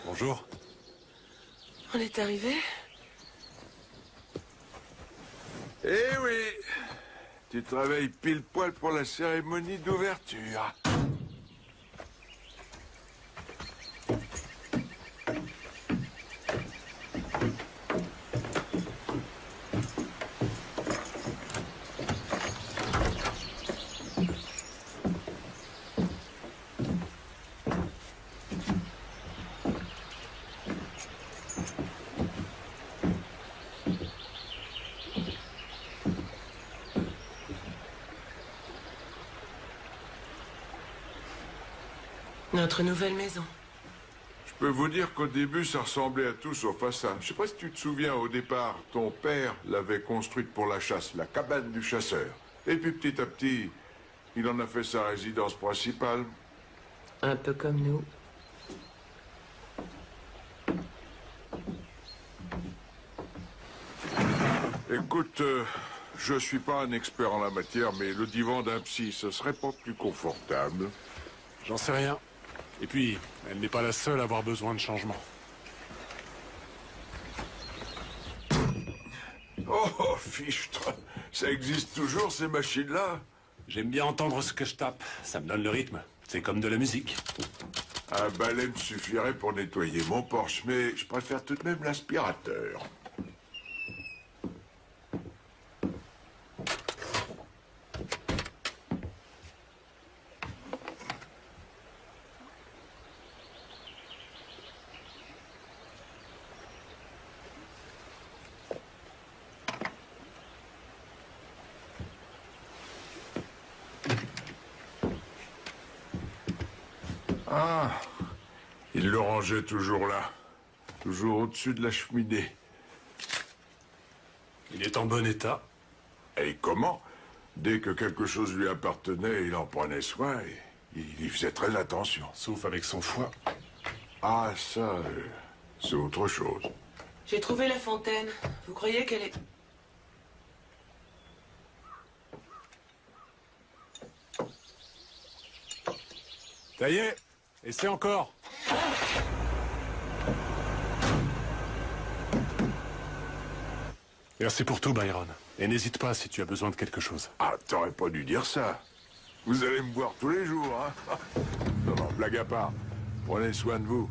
Bonjour. On est arrivé? Eh oui, tu te réveilles pile poil pour la cérémonie d'ouverture. Notre nouvelle maison. Je peux vous dire qu'au début, ça ressemblait à tout sauf à ça. Je sais pas si tu te souviens, au départ, ton père l'avait construite pour la chasse, la cabane du chasseur. Et puis petit à petit, il en a fait sa résidence principale. Un peu comme nous. Écoute, je suis pas un expert en la matière, mais le divan d'un psy, ce serait pas plus confortable. J'en sais rien. Et puis, elle n'est pas la seule à avoir besoin de changement. Oh, fichtre, ça existe toujours, ces machines-là? J'aime bien entendre ce que je tape. Ça me donne le rythme. C'est comme de la musique. Un balai me suffirait pour nettoyer mon Porsche, mais je préfère tout de même l'aspirateur. Ah, il le rangeait toujours là. Toujours au-dessus de la cheminée. Il est en bon état. Et comment? Dès que quelque chose lui appartenait, il en prenait soin et il y faisait très attention. Sauf avec son foie. Ah, ça, c'est autre chose. J'ai trouvé la fontaine. Vous croyez qu'elle est... Ça y est. Essaie encore. Merci pour tout, Byron. Et n'hésite pas si tu as besoin de quelque chose. Ah, t'aurais pas dû dire ça. Vous allez me voir tous les jours, hein? Non, non, blague à part. Prenez soin de vous.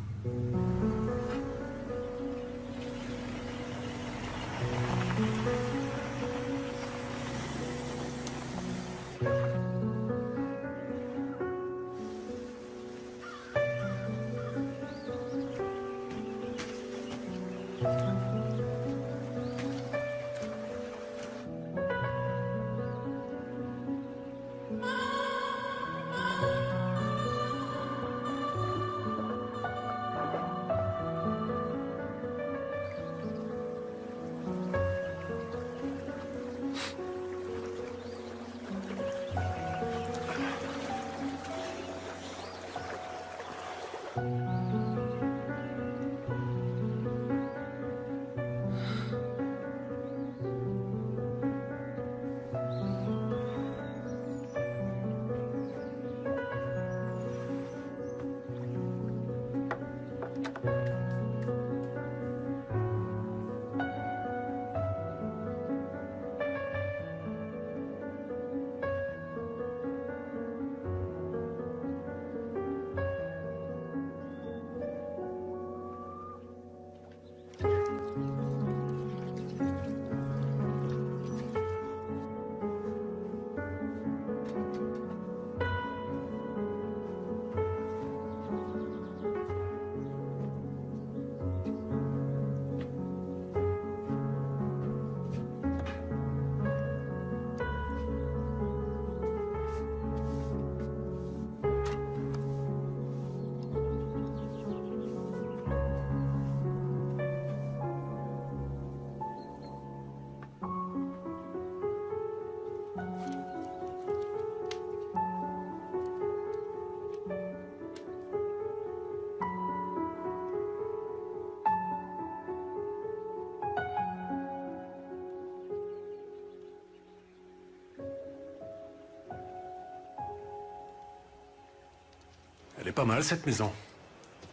Elle est pas mal, cette maison.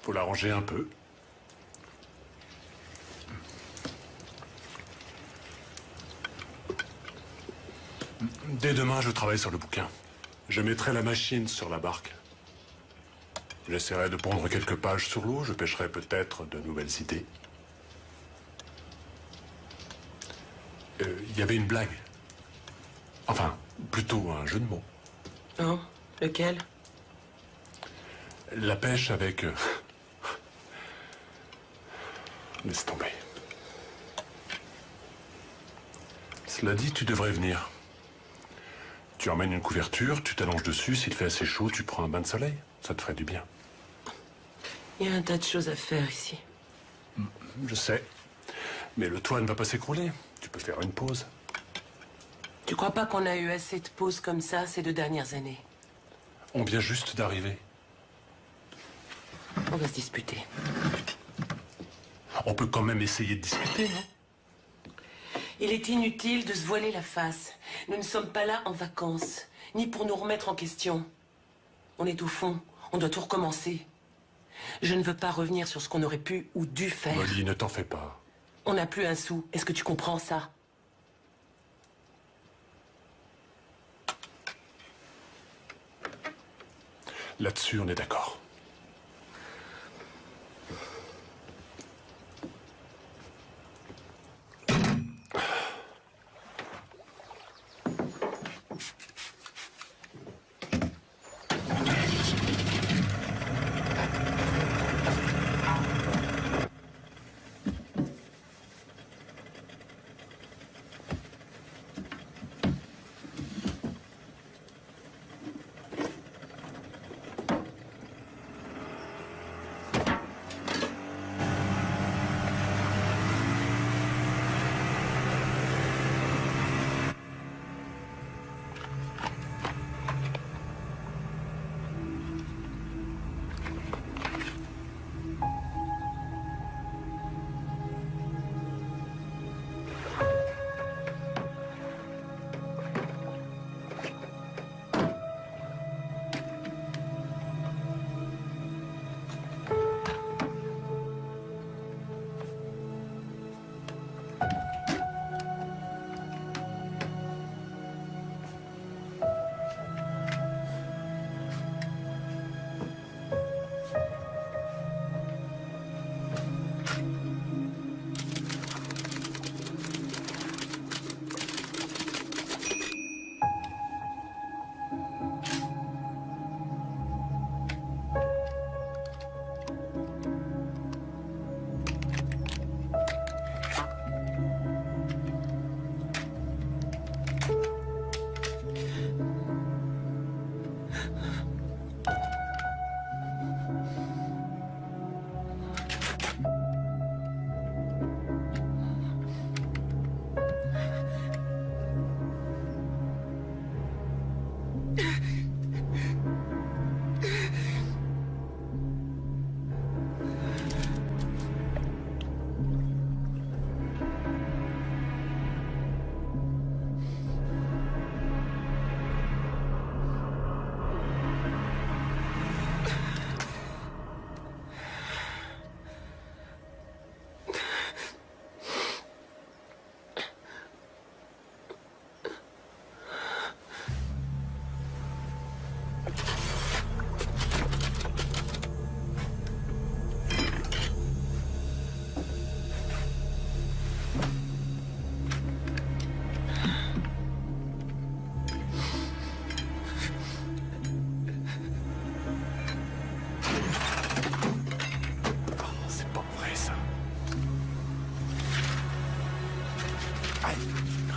Faut la ranger un peu. Dès demain, je travaille sur le bouquin. Je mettrai la machine sur la barque. J'essaierai de pondre quelques pages sur l'eau. Je pêcherai peut-être de nouvelles idées. Il y avait une blague. Enfin, plutôt un jeu de mots. Oh, lequel? La pêche avec... Laisse tomber. Cela dit, tu devrais venir. Tu emmènes une couverture, tu t'allonges dessus, s'il fait assez chaud, tu prends un bain de soleil. Ça te ferait du bien. Il y a un tas de choses à faire ici. Je sais. Mais le toit ne va pas s'écrouler. Tu peux faire une pause. Tu crois pas qu'on a eu assez de pauses comme ça ces 2 dernières années? On vient juste d'arriver. On va se disputer. On peut quand même essayer de discuter, non? Il est inutile de se voiler la face. Nous ne sommes pas là en vacances, ni pour nous remettre en question. On est au fond, on doit tout recommencer. Je ne veux pas revenir sur ce qu'on aurait pu ou dû faire. Molly, ne t'en fais pas. On n'a plus un sou. Est-ce que tu comprends ça? Là-dessus, on est d'accord.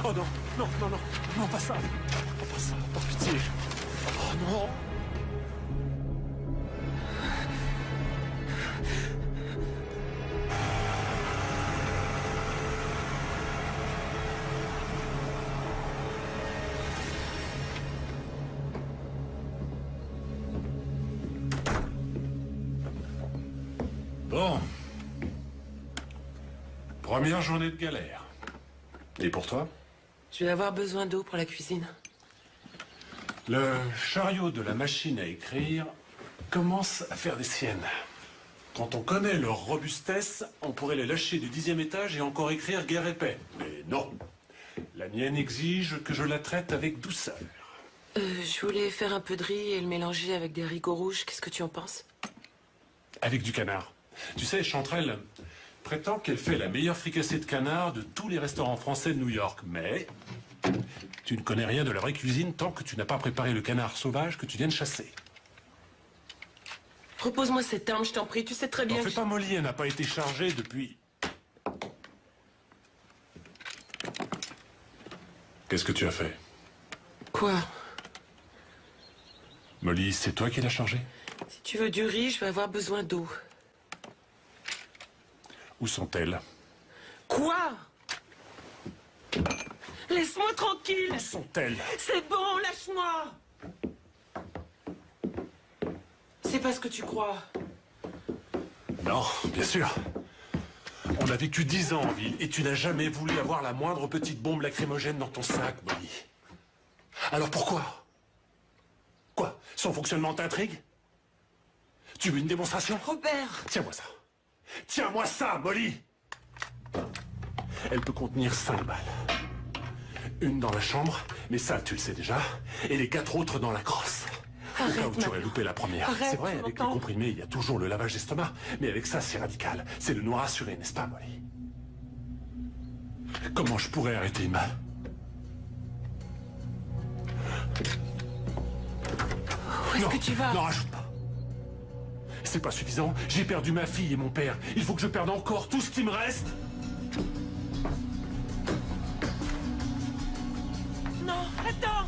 Oh non, non, non, non, non, pas ça. Oh, pas ça, par pitié. Oh non. Bon. Première journée de galère. Et pour toi? Je vais avoir besoin d'eau pour la cuisine. Le chariot de la machine à écrire commence à faire des siennes. Quand on connaît leur robustesse, on pourrait les lâcher du 10e étage et encore écrire guerre et paix. Mais non. La mienne exige que je la traite avec douceur. Je voulais faire un peu de riz et le mélanger avec des haricots rouges. Qu'est-ce que tu en penses? Avec du canard. Tu sais, Chanterelle prétend qu'elle fait la meilleure fricassée de canard de tous les restaurants français de New York. Mais tu ne connais rien de la vraie cuisine tant que tu n'as pas préparé le canard sauvage que tu viens de chasser. Repose-moi cette arme, je t'en prie. Tu sais très bien N'en que fais pas, Molly, elle n'a pas été chargée depuis... Qu'est-ce que tu as fait? Quoi? Molly, c'est toi qui l'as chargée? Si tu veux du riz, je vais avoir besoin d'eau. Où sont-elles? Quoi? Laisse-moi tranquille! Où sont-elles? C'est bon, lâche-moi! C'est pas ce que tu crois. Non, bien sûr. On a vécu 10 ans en ville et tu n'as jamais voulu avoir la moindre petite bombe lacrymogène dans ton sac, Molly. Alors pourquoi? Quoi? Son fonctionnement t'intrigue? Tu veux une démonstration? Robert! Tiens-moi ça. Tiens-moi ça, Molly! Elle peut contenir 5 balles. Une dans la chambre, mais ça, tu le sais déjà, et les 4 autres dans la crosse. Au cas où tu aurais loupé la première. Arrête, C'est vrai, tu avec les m'entends? comprimés, il y a toujours le lavage d'estomac. Mais avec ça, c'est radical. C'est le noir assuré, n'est-ce pas, Molly? Comment je pourrais arrêter Ima? Où est-ce que tu vas? Non, rajoute pas. C'est pas suffisant. J'ai perdu ma fille et mon père. Il faut que je perde encore tout ce qui me reste. Non, attends!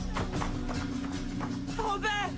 Robert!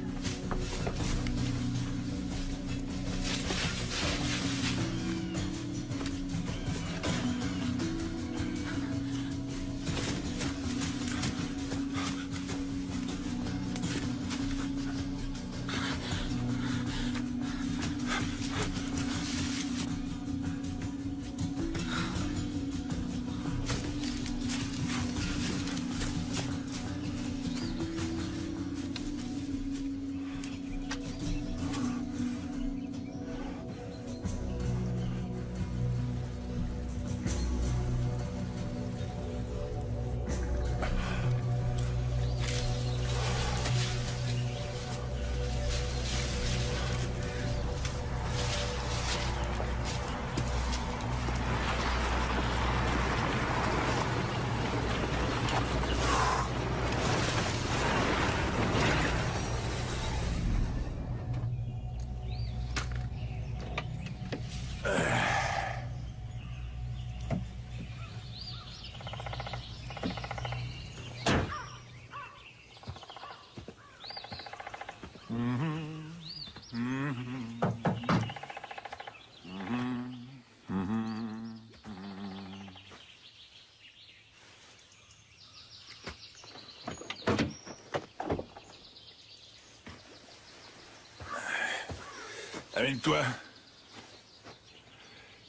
Amène-toi.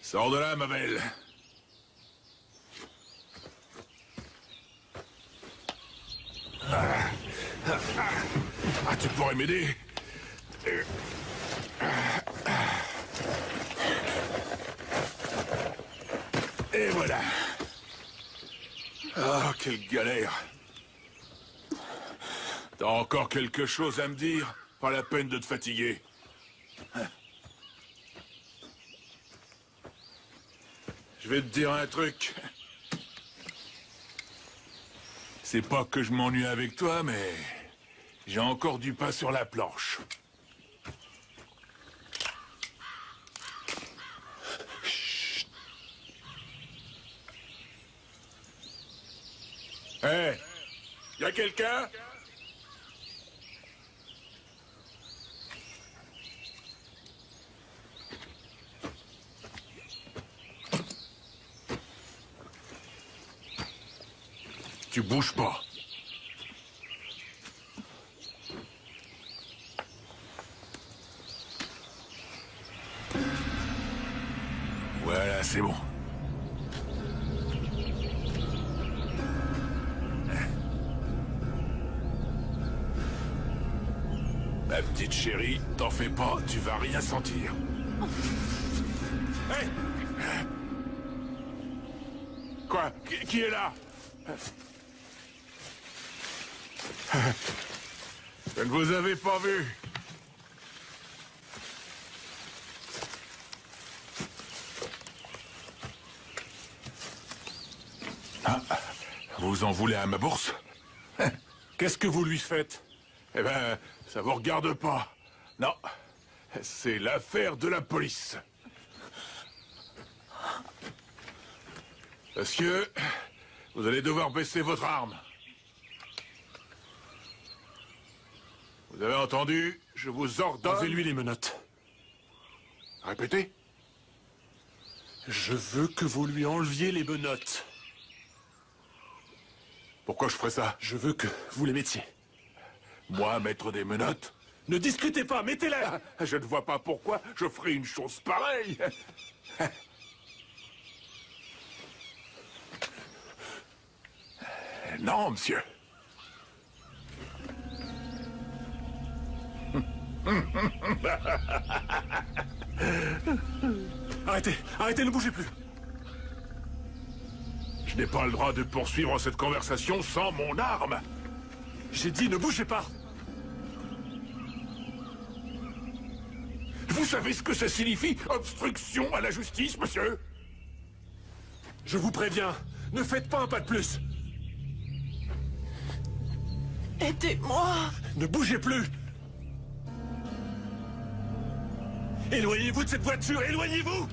Sors de là, ma belle. Ah, tu pourrais m'aider? Et voilà. Oh, quelle galère. T'as encore quelque chose à me dire? Pas la peine de te fatiguer. Je vais te dire un truc. C'est pas que je m'ennuie avec toi, mais j'ai encore du pain sur la planche. Chut. Hé, y a quelqu'un? Tu bouges pas. Voilà, c'est bon. Ma petite chérie, t'en fais pas, tu vas rien sentir. Hé! Quoi? Qui est là? Je ne vous avais pas vu. Ah, vous en voulez à ma bourse? Qu'est-ce que vous lui faites? Eh ben, ça vous regarde pas. Non, c'est l'affaire de la police. Monsieur, vous allez devoir baisser votre arme. Vous avez entendu? Je vous ordonne... Enlevez-lui les menottes. Répétez. Je veux que vous lui enleviez les menottes. Pourquoi je ferais ça? Je veux que vous les mettiez. Moi, mettre des menottes? Ne discutez pas, mettez-les! Je ne vois pas pourquoi je ferais une chose pareille. Non, monsieur. Arrêtez, arrêtez, ne bougez plus. Je n'ai pas le droit de poursuivre cette conversation sans mon arme. J'ai dit ne bougez pas. Vous savez ce que ça signifie, obstruction à la justice, monsieur? Je vous préviens, ne faites pas un pas de plus. Aidez-moi! Ne bougez plus. Éloignez-vous de cette voiture, éloignez-vous!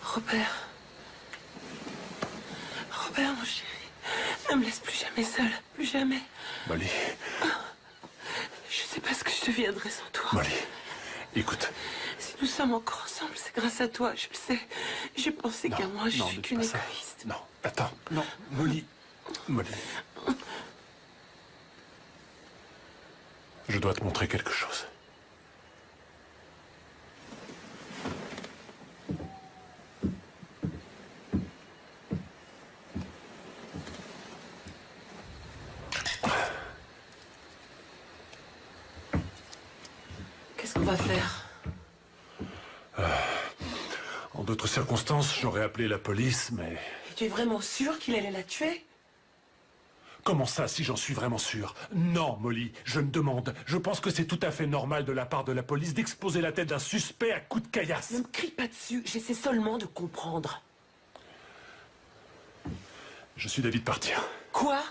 Robert. Robert, mon chéri. Ne me laisse plus jamais seule. Plus jamais. Molly, Je sais pas ce que je deviendrais sans toi. Molly, écoute. Si nous sommes encore ensemble, c'est grâce à toi, je le sais. J'ai pensé qu'à moi, je suis ne qu'une dis pas ça. égoïste. Non, attends, non, Molly. Molly. Je dois te montrer quelque chose. Qu'est-ce qu'on va faire? En d'autres circonstances, j'aurais appelé la police, mais... Et tu es vraiment sûr qu'il allait la tuer? Comment ça, si j'en suis vraiment sûr? Non, Molly, je me demande. Je pense que c'est tout à fait normal de la part de la police d'exposer la tête d'un suspect à coups de caillasse. Ne me crie pas dessus, j'essaie seulement de comprendre. Je suis d'avis de partir. Quoi?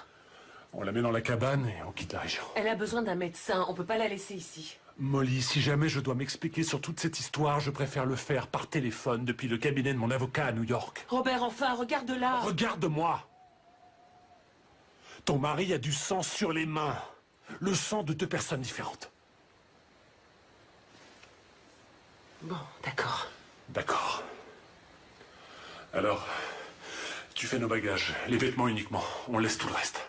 On la met dans la cabane et on quitte la région. Elle a besoin d'un médecin, on peut pas la laisser ici. Molly, si jamais je dois m'expliquer sur toute cette histoire, je préfère le faire par téléphone depuis le cabinet de mon avocat à New York. Robert, enfin, regarde-la. Regarde-moi. Ton mari a du sang sur les mains. Le sang de deux personnes différentes. Bon, d'accord. D'accord. Alors, tu fais nos bagages, les vêtements uniquement. On laisse tout le reste.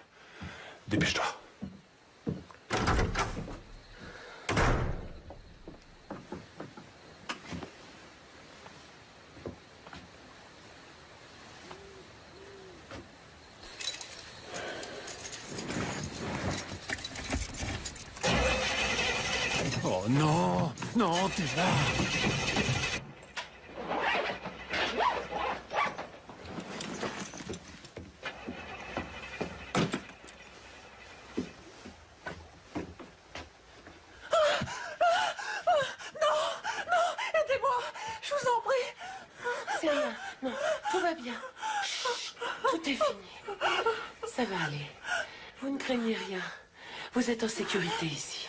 Dépêche-toi. Oh non, non, t'es là. Aidez-moi, je vous en prie. C'est rien, non, tout va bien. Chut, tout est fini. Ça va aller. Vous ne craignez rien. Vous êtes en sécurité ici.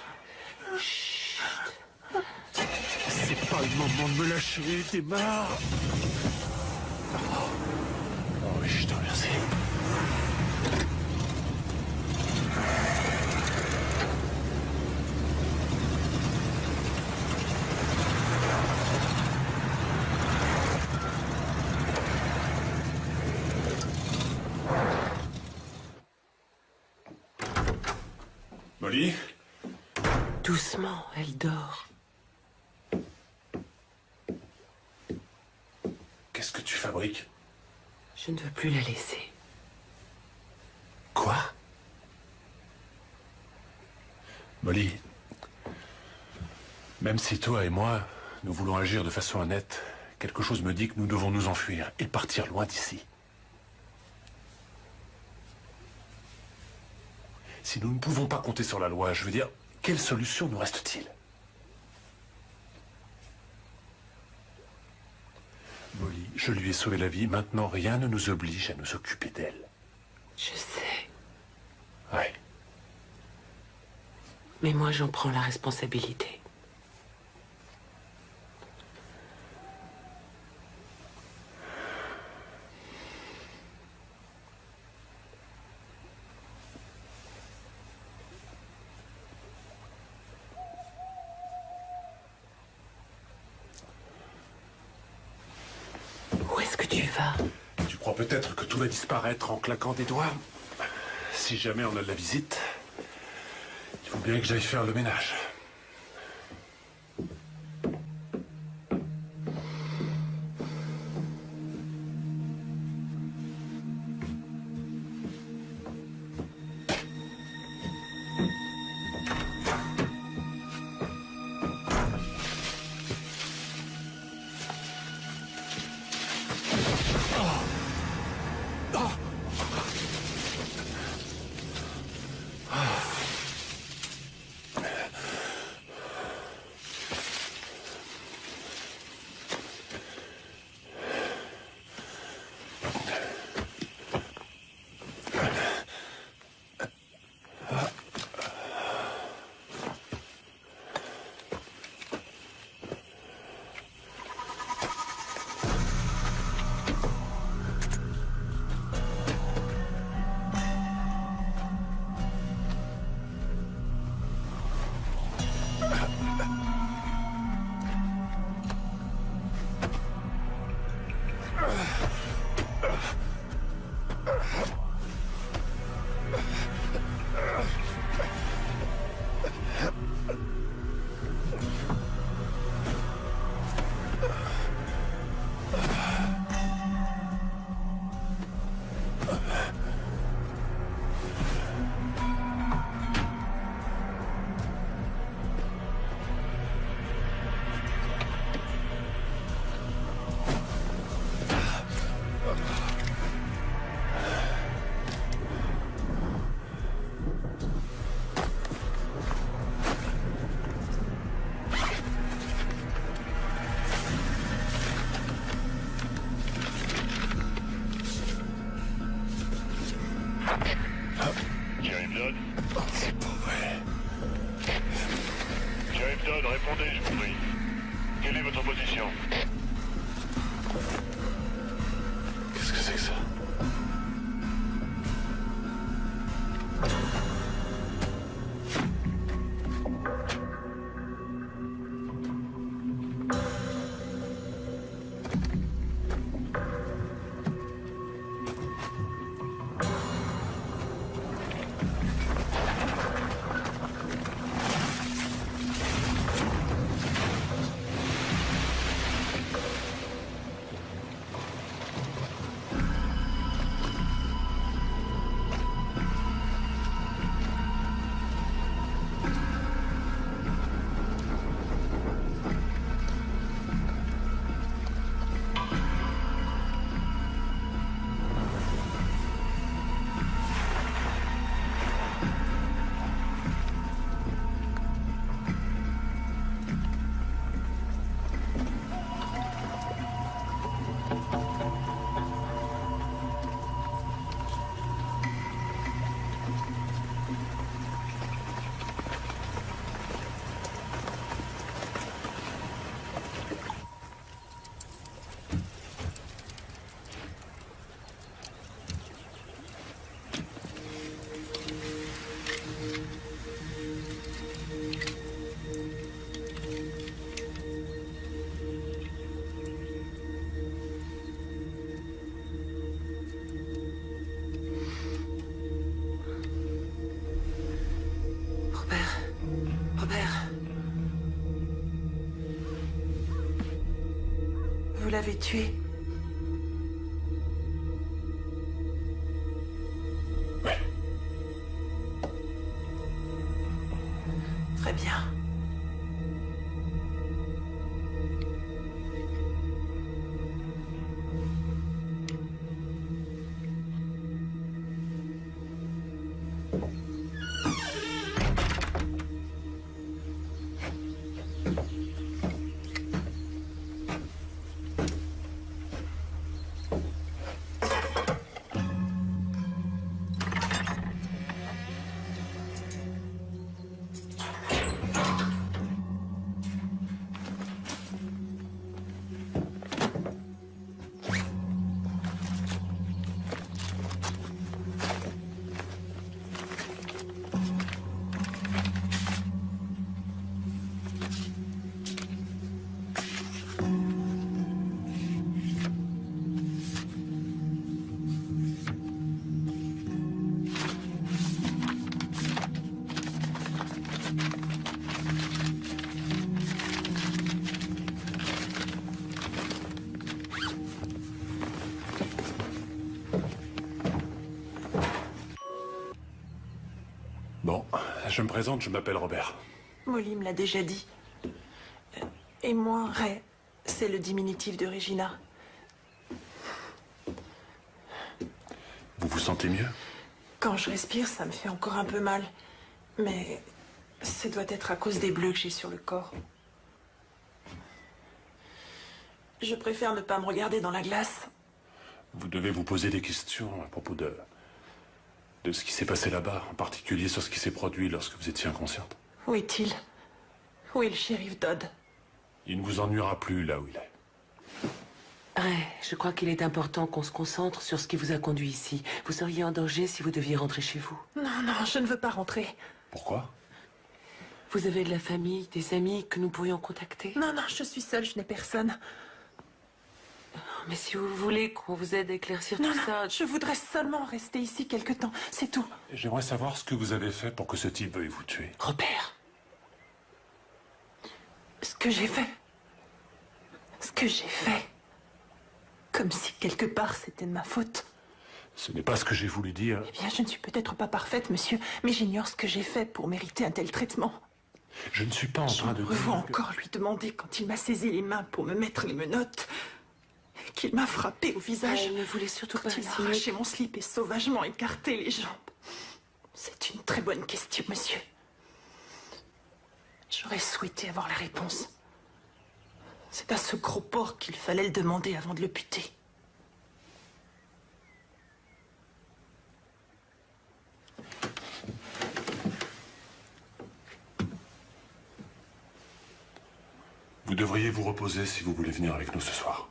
Chut. C'est pas le moment de me lâcher, démarre. Oh oui, je te remercie. Molly? Doucement, elle dort. Qu'est-ce que tu fabriques? Je ne veux plus la laisser. Quoi? Molly, même si toi et moi, nous voulons agir de façon honnête, quelque chose me dit que nous devons nous enfuir et partir loin d'ici. Si nous ne pouvons pas compter sur la loi, je veux dire, quelle solution nous reste-t-il? Molly, je lui ai sauvé la vie, maintenant rien ne nous oblige à nous occuper d'elle. Je sais. Ouais. Mais moi, j'en prends la responsabilité. Où est-ce que tu vas? Tu crois peut-être que tout va disparaître en claquant des doigts? Si jamais on a de la visite, il faut bien que j'aille faire le ménage. C'est pas vrai. James Dodd, répondez, je vous prie. Quelle est votre position? Qu'est-ce que c'est que ça? l'avez tué. Ouais. Très bien. Bon, je me présente, je m'appelle Robert. Molly me l'a déjà dit. Et moi, Ray, c'est le diminutif de Regina. Vous vous sentez mieux? Quand je respire, ça me fait encore un peu mal. Mais ça doit être à cause des bleus que j'ai sur le corps. Je préfère ne pas me regarder dans la glace. Vous devez vous poser des questions à propos de ce qui s'est passé là-bas, en particulier sur ce qui s'est produit lorsque vous étiez inconsciente. Où est-il? Où est le shérif Dodd? Il ne vous ennuiera plus là où il est. Ray, je crois qu'il est important qu'on se concentre sur ce qui vous a conduit ici. Vous seriez en danger si vous deviez rentrer chez vous. Non, non, je ne veux pas rentrer. Pourquoi? Vous avez de la famille, des amis que nous pourrions contacter? Non, non, je suis seule, je n'ai personne. Mais si vous voulez qu'on vous aide à éclaircir tout ça... Je voudrais seulement rester ici quelque temps, c'est tout. J'aimerais savoir ce que vous avez fait pour que ce type veuille vous tuer. Robert. Ce que j'ai fait. Ce que j'ai fait. Comme si quelque part c'était de ma faute. Ce n'est pas ce que j'ai voulu dire. Eh bien, je ne suis peut-être pas parfaite, monsieur, mais j'ignore ce que j'ai fait pour mériter un tel traitement. Je ne suis pas en train de Je me revois dire que- encore lui demander quand il m'a saisi les mains pour me mettre les menottes, qu'il m'a frappé au visage. Elle ne voulait surtout Quand pas il a signer. arraché mon slip et sauvagement écarté les jambes. C'est une très bonne question, monsieur. J'aurais souhaité avoir la réponse. C'est à ce gros porc qu'il fallait le demander avant de le buter. Vous devriez vous reposer si vous voulez venir avec nous ce soir.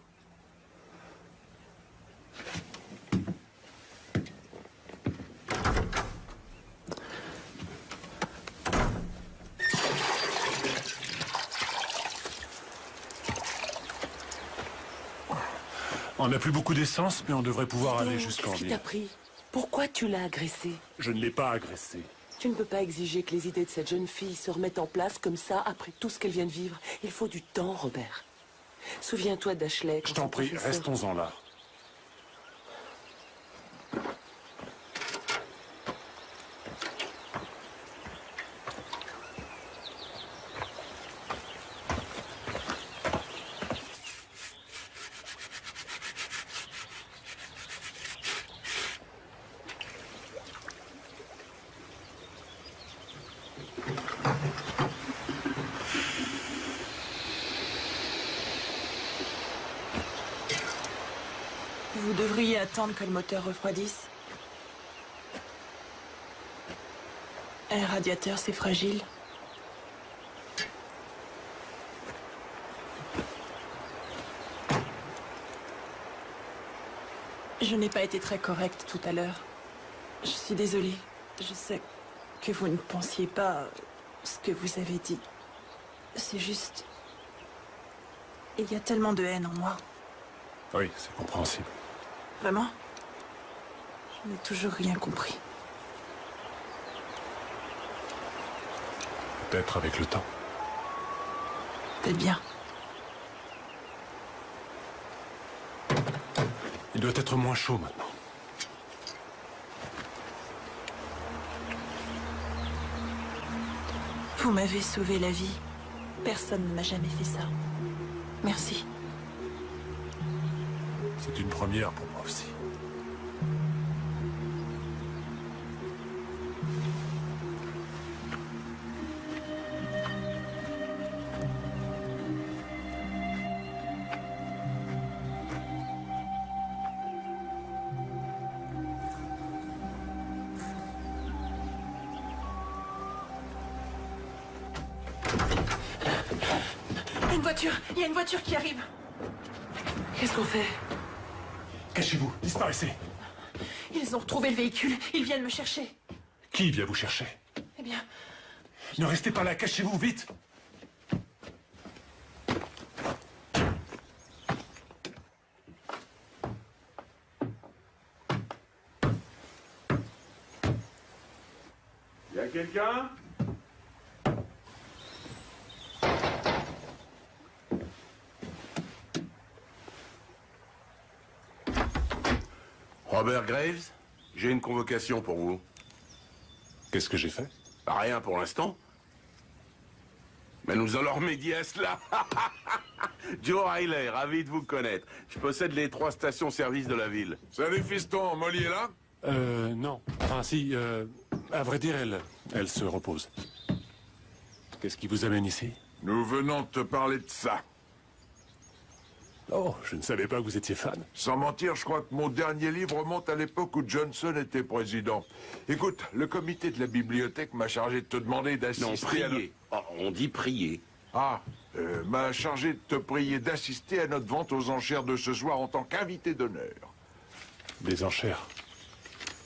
On n'a plus beaucoup d'essence, mais on devrait pouvoir aller jusqu'en Qu'est-ce qui ville. t'a pris? Pourquoi tu l'as agressé? Je ne l'ai pas agressé. Tu ne peux pas exiger que les idées de cette jeune fille se remettent en place comme ça après tout ce qu'elle vient de vivre. Il faut du temps, Robert. Souviens-toi d'Ashley. Je quand t'en son prie, professeur- restons-en là. Vous devriez attendre que le moteur refroidisse. Un radiateur, c'est fragile. Je n'ai pas été très correcte tout à l'heure. Je suis désolée. Je sais que vous ne pensiez pas ce que vous avez dit. C'est juste... Il y a tellement de haine en moi. Oui, c'est compréhensible. Vraiment? Je n'ai toujours rien compris. Peut-être avec le temps. Peut-être bien. Il doit être moins chaud maintenant. Vous m'avez sauvé la vie. Personne ne m'a jamais fait ça. Merci. C'est une première pour moi aussi. Une voiture. Il y a une voiture qui arrive. Qu'est-ce qu'on fait? Cachez-vous, disparaissez. Ils ont retrouvé le véhicule. Ils viennent me chercher. Qui vient vous chercher? Eh bien, Ne restez pas là, cachez-vous, vite. Y a quelqu'un? Robert Graves, j'ai une convocation pour vous. Qu'est-ce que j'ai fait? Rien pour l'instant. Mais nous allons remédier à cela. Joe Riley, ravi de vous connaître. Je possède les 3 stations-service de la ville. Salut fiston, Molly est là? Non. Enfin, si, à vrai dire, elle se repose. Qu'est-ce qui vous amène ici? Nous venons de te parler de ça. Oh, je ne savais pas que vous étiez fan. Sans mentir, je crois que mon dernier livre remonte à l'époque où Johnson était président. Écoute, le comité de la bibliothèque m'a chargé de te demander d'assister Non, prier. Oh, on dit prier. M'a chargé de te prier d'assister à notre vente aux enchères de ce soir en tant qu'invité d'honneur. Des enchères.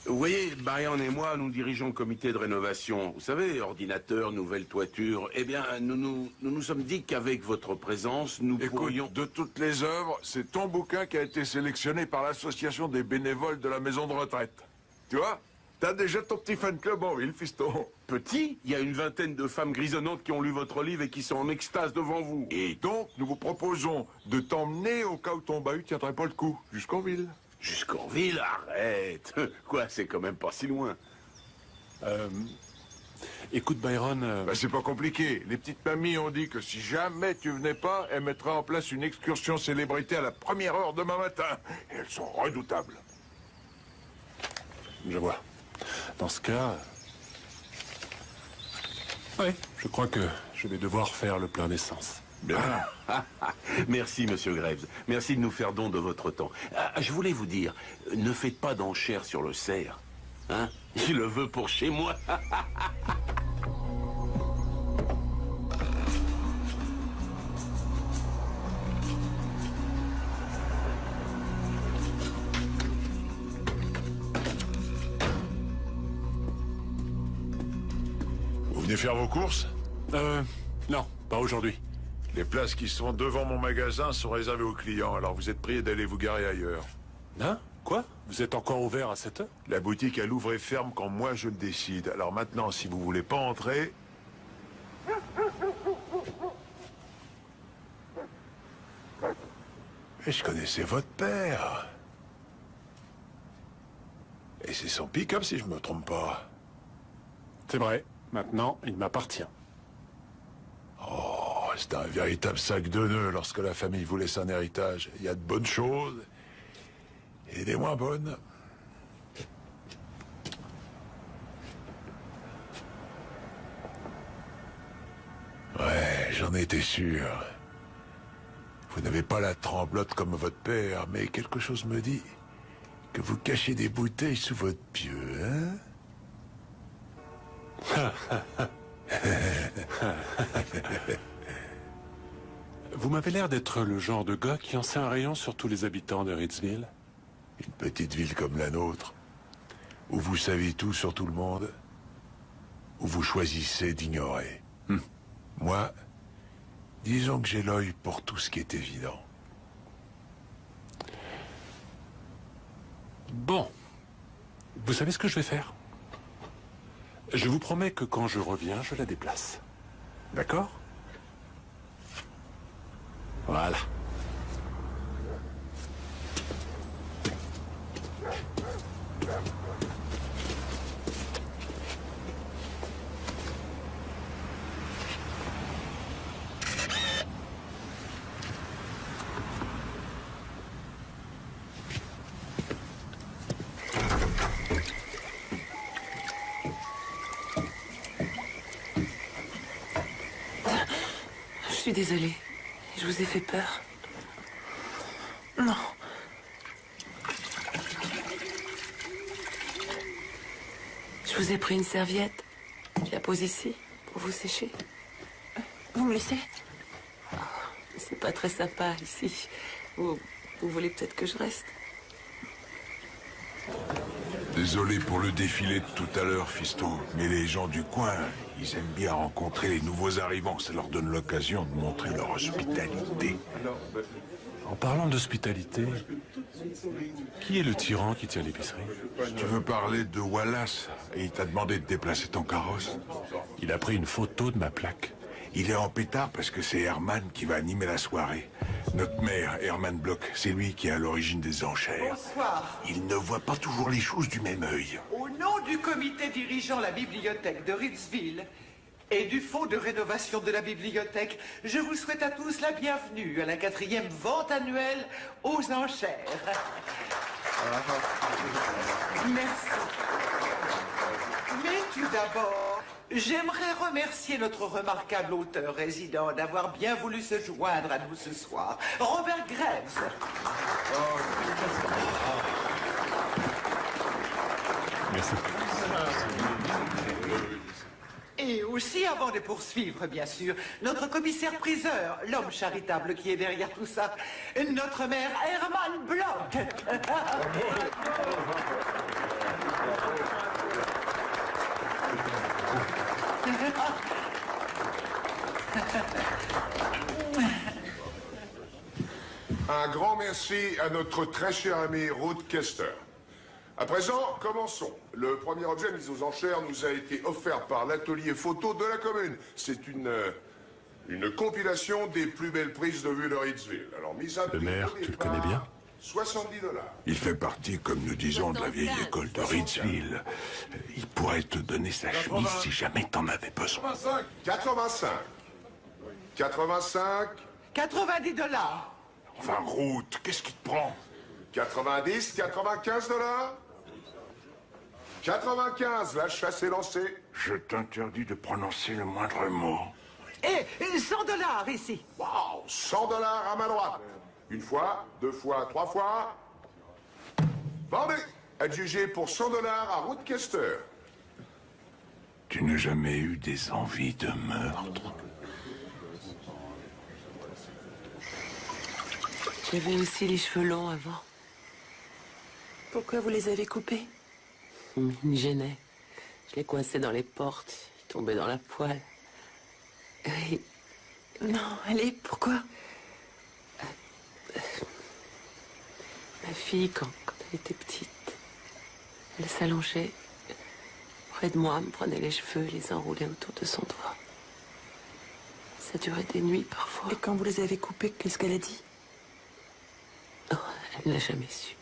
Vous voyez, Byron et moi, nous dirigeons le comité de rénovation. Vous savez, ordinateur, nouvelle toiture. Eh bien, nous sommes dit qu'avec votre présence, nous Écoute, pourrions... de toutes les œuvres, c'est ton bouquin qui a été sélectionné par l'association des bénévoles de la maison de retraite. Tu vois? T'as déjà ton petit fan club en ville, fiston. Petit, il y a une vingtaine de femmes grisonnantes qui ont lu votre livre et qui sont en extase devant vous. Et donc, nous vous proposons de t'emmener au cas où ton bahut tiendrait pas le coup, jusqu'en ville. Jusqu'en ville, arrête. Quoi, c'est quand même pas si loin. Écoute, Byron... Bah, c'est pas compliqué. Les petites mamies ont dit que si jamais tu venais pas, elles mettraient en place une excursion célébrité à la première heure demain matin. Et elles sont redoutables. Je vois. Dans ce cas... Oui, je crois que je vais devoir faire le plein d'essence. Bien. Merci, monsieur Graves. Merci de nous faire don de votre temps. Je voulais vous dire, ne faites pas d'enchères sur le cerf. Hein? Je le veux pour chez moi. Vous venez faire vos courses? Non, pas aujourd'hui. Les places qui sont devant mon magasin sont réservées aux clients, alors vous êtes priés d'aller vous garer ailleurs. Hein? Quoi? Vous êtes encore ouvert à 7 heures? La boutique, elle ouvre et ferme quand moi je le décide. Alors maintenant, si vous voulez pas entrer... Mais je connaissais votre père. Et c'est son pick-up si je me trompe pas. C'est vrai. Maintenant, il m'appartient. Oh, c'est un véritable sac de nœuds lorsque la famille vous laisse un héritage. Il y a de bonnes choses et des moins bonnes. Ouais, j'en étais sûr. Vous n'avez pas la tremblote comme votre père, mais quelque chose me dit que vous cachez des bouteilles sous votre pieu, hein? Vous m'avez l'air d'être le genre de gars qui en sait un rayon sur tous les habitants de Ritzville. Une petite ville comme la nôtre, où vous savez tout sur tout le monde, où vous choisissez d'ignorer. Moi, disons que j'ai l'œil pour tout ce qui est évident. Bon. Vous savez ce que je vais faire? Je vous promets que quand je reviens, je la déplace. D'accord? Voilà. suis désolée. Je vous ai fait peur. Non. Je vous ai pris une serviette. Je la pose ici, pour vous sécher. Vous me laissez? C'est pas très sympa, ici. Vous voulez peut-être que je reste? Désolé pour le défilé de tout à l'heure, fiston. Mais les gens du coin, ils aiment bien rencontrer les nouveaux arrivants. Ça leur donne l'occasion de montrer leur hospitalité. En parlant d'hospitalité, qui est le tyran qui tient l'épicerie? Tu veux parler de Wallace et il t'a demandé de déplacer ton carrosse? Il a pris une photo de ma plaque. Il est en pétard parce que c'est Herman qui va animer la soirée. Notre maire, Herman Bloch, c'est lui qui est à l'origine des enchères. Bonsoir. Il ne voit pas toujours les choses du même œil. Au nom du comité dirigeant la bibliothèque de Ritzville et du fonds de rénovation de la bibliothèque, je vous souhaite à tous la bienvenue à la 4e vente annuelle aux enchères. Merci. Mais tout d'abord, j'aimerais remercier notre remarquable auteur résident d'avoir bien voulu se joindre à nous ce soir, Robert Graves. Merci. Et aussi, avant de poursuivre, bien sûr, notre commissaire-priseur, l'homme charitable qui est derrière tout ça, notre maire Herman Bloch. Un grand merci à notre très cher ami Ruth Kester. À présent, commençons. Le premier objet mis aux enchères nous a été offert par l'atelier photo de la commune. C'est une compilation des plus belles prises de vue de Ritzville. Alors, mise à Le maire, tu le connais bien? $70. Il fait partie, comme nous disons, de la vieille école de Ritzville. Il pourrait te donner sa chemise si jamais t'en avais besoin. 85. 85. 90 $. Enfin, Ruth, qu'est-ce qui te prend? 90, 95 $. 95, la chasse est lancée. Je t'interdis de prononcer le moindre mot. Et 100 $ ici. Wow, 100 $ à ma droite. Une fois, deux fois, trois fois. Vendez. Adjugé pour 100 $ à Ruth Kester. Tu n'as jamais eu des envies de meurtre? J'avais aussi les cheveux longs avant. Pourquoi vous les avez coupés? Ils me gênaient. Je les coinçais dans les portes. Ils tombaient dans la poêle. Oui. Non, allez, pourquoi? Ma fille, quand elle était petite, elle s'allongeait près de moi, me prenait les cheveux et les enroulait autour de son doigt. Ça durait des nuits parfois. Et quand vous les avez coupés, qu'est-ce qu'elle a dit? Oh, elle n'a jamais su.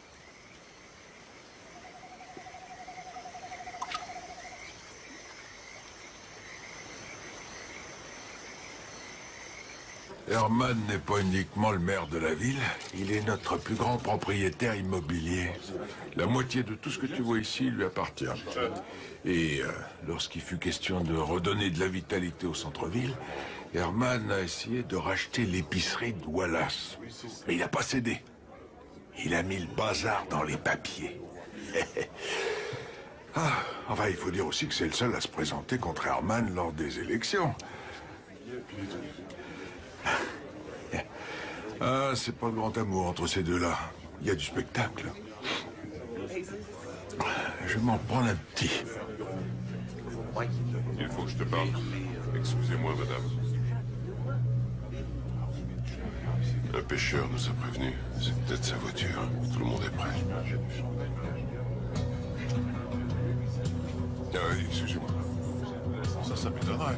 Herman n'est pas uniquement le maire de la ville, il est notre plus grand propriétaire immobilier. La moitié de tout ce que tu vois ici lui appartient. Et lorsqu'il fut question de redonner de la vitalité au centre-ville, Herman a essayé de racheter l'épicerie de Wallace. Mais il n'a pas cédé. Il a mis le bazar dans les papiers. Enfin, il faut dire aussi que c'est le seul à se présenter contre Herman lors des élections. Ah, c'est pas le grand amour entre ces deux-là. Il y a du spectacle. Je m'en prends un petit. Il faut que je te parle. Excusez-moi, madame. Un pêcheur nous a prévenus. C'est peut-être sa voiture. Tout le monde est prêt. Ah oui, excusez-moi. Ça m'étonnerait.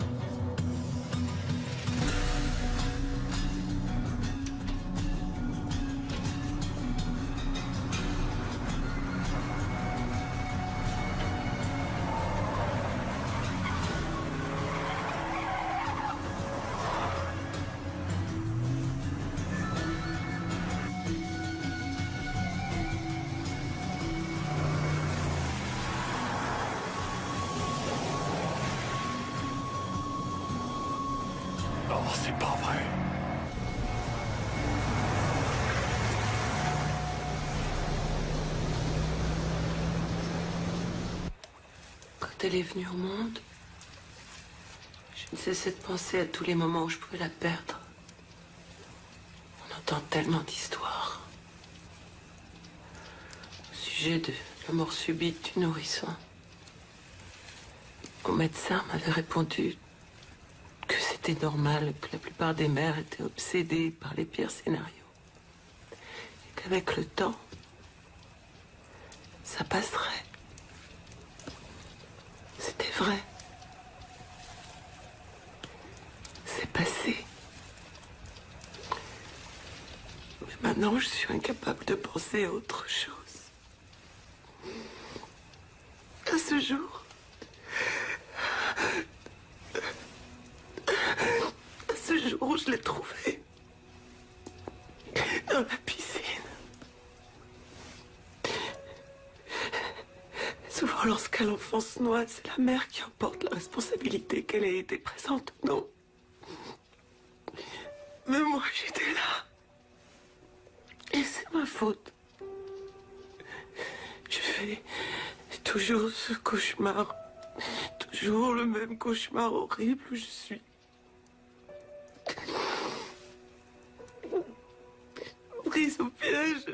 c'est pas vrai. Quand elle est venue au monde, je ne cessais de penser à tous les moments où je pouvais la perdre. On entend tellement d'histoires. Au sujet de la mort subite du nourrisson. Mon médecin m'avait répondu que c'était normal, que la plupart des mères étaient obsédées par les pires scénarios. Et qu'avec le temps, ça passerait. C'était vrai. C'est passé. Mais maintenant, je suis incapable de penser à autre chose. À ce jour, où je l'ai trouvée. Dans la piscine. Souvent, lorsqu'un enfant se noie, c'est la mère qui emporte la responsabilité qu'elle ait été présente ou non. Mais moi, j'étais là. Et c'est ma faute. Je fais toujours ce cauchemar. Toujours le même cauchemar horrible où je suis. Prise au piège.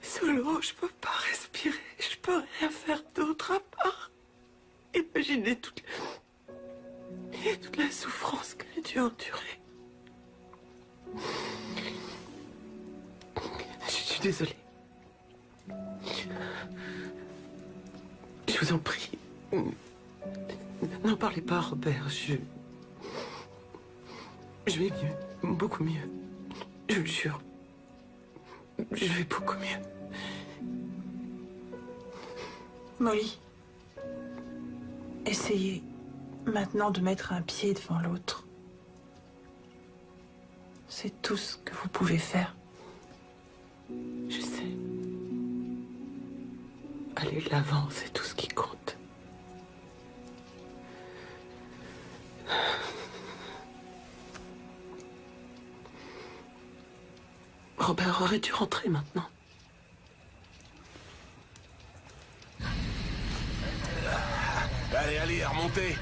Sous l'eau, je peux pas respirer. Je peux rien faire d'autre à part imaginer toute la souffrance que j'ai dû endurer. Je suis désolée. Je vous en prie. N'en parlez pas, Robert. Je vais mieux. Beaucoup mieux. Je le jure. Je vais beaucoup mieux. Molly, essayez maintenant de mettre un pied devant l'autre. C'est tout ce que vous pouvez faire. Je sais. Aller de l'avant, c'est tout ce qui compte. Robert aurait dû rentrer maintenant. Allez, allez, remontez.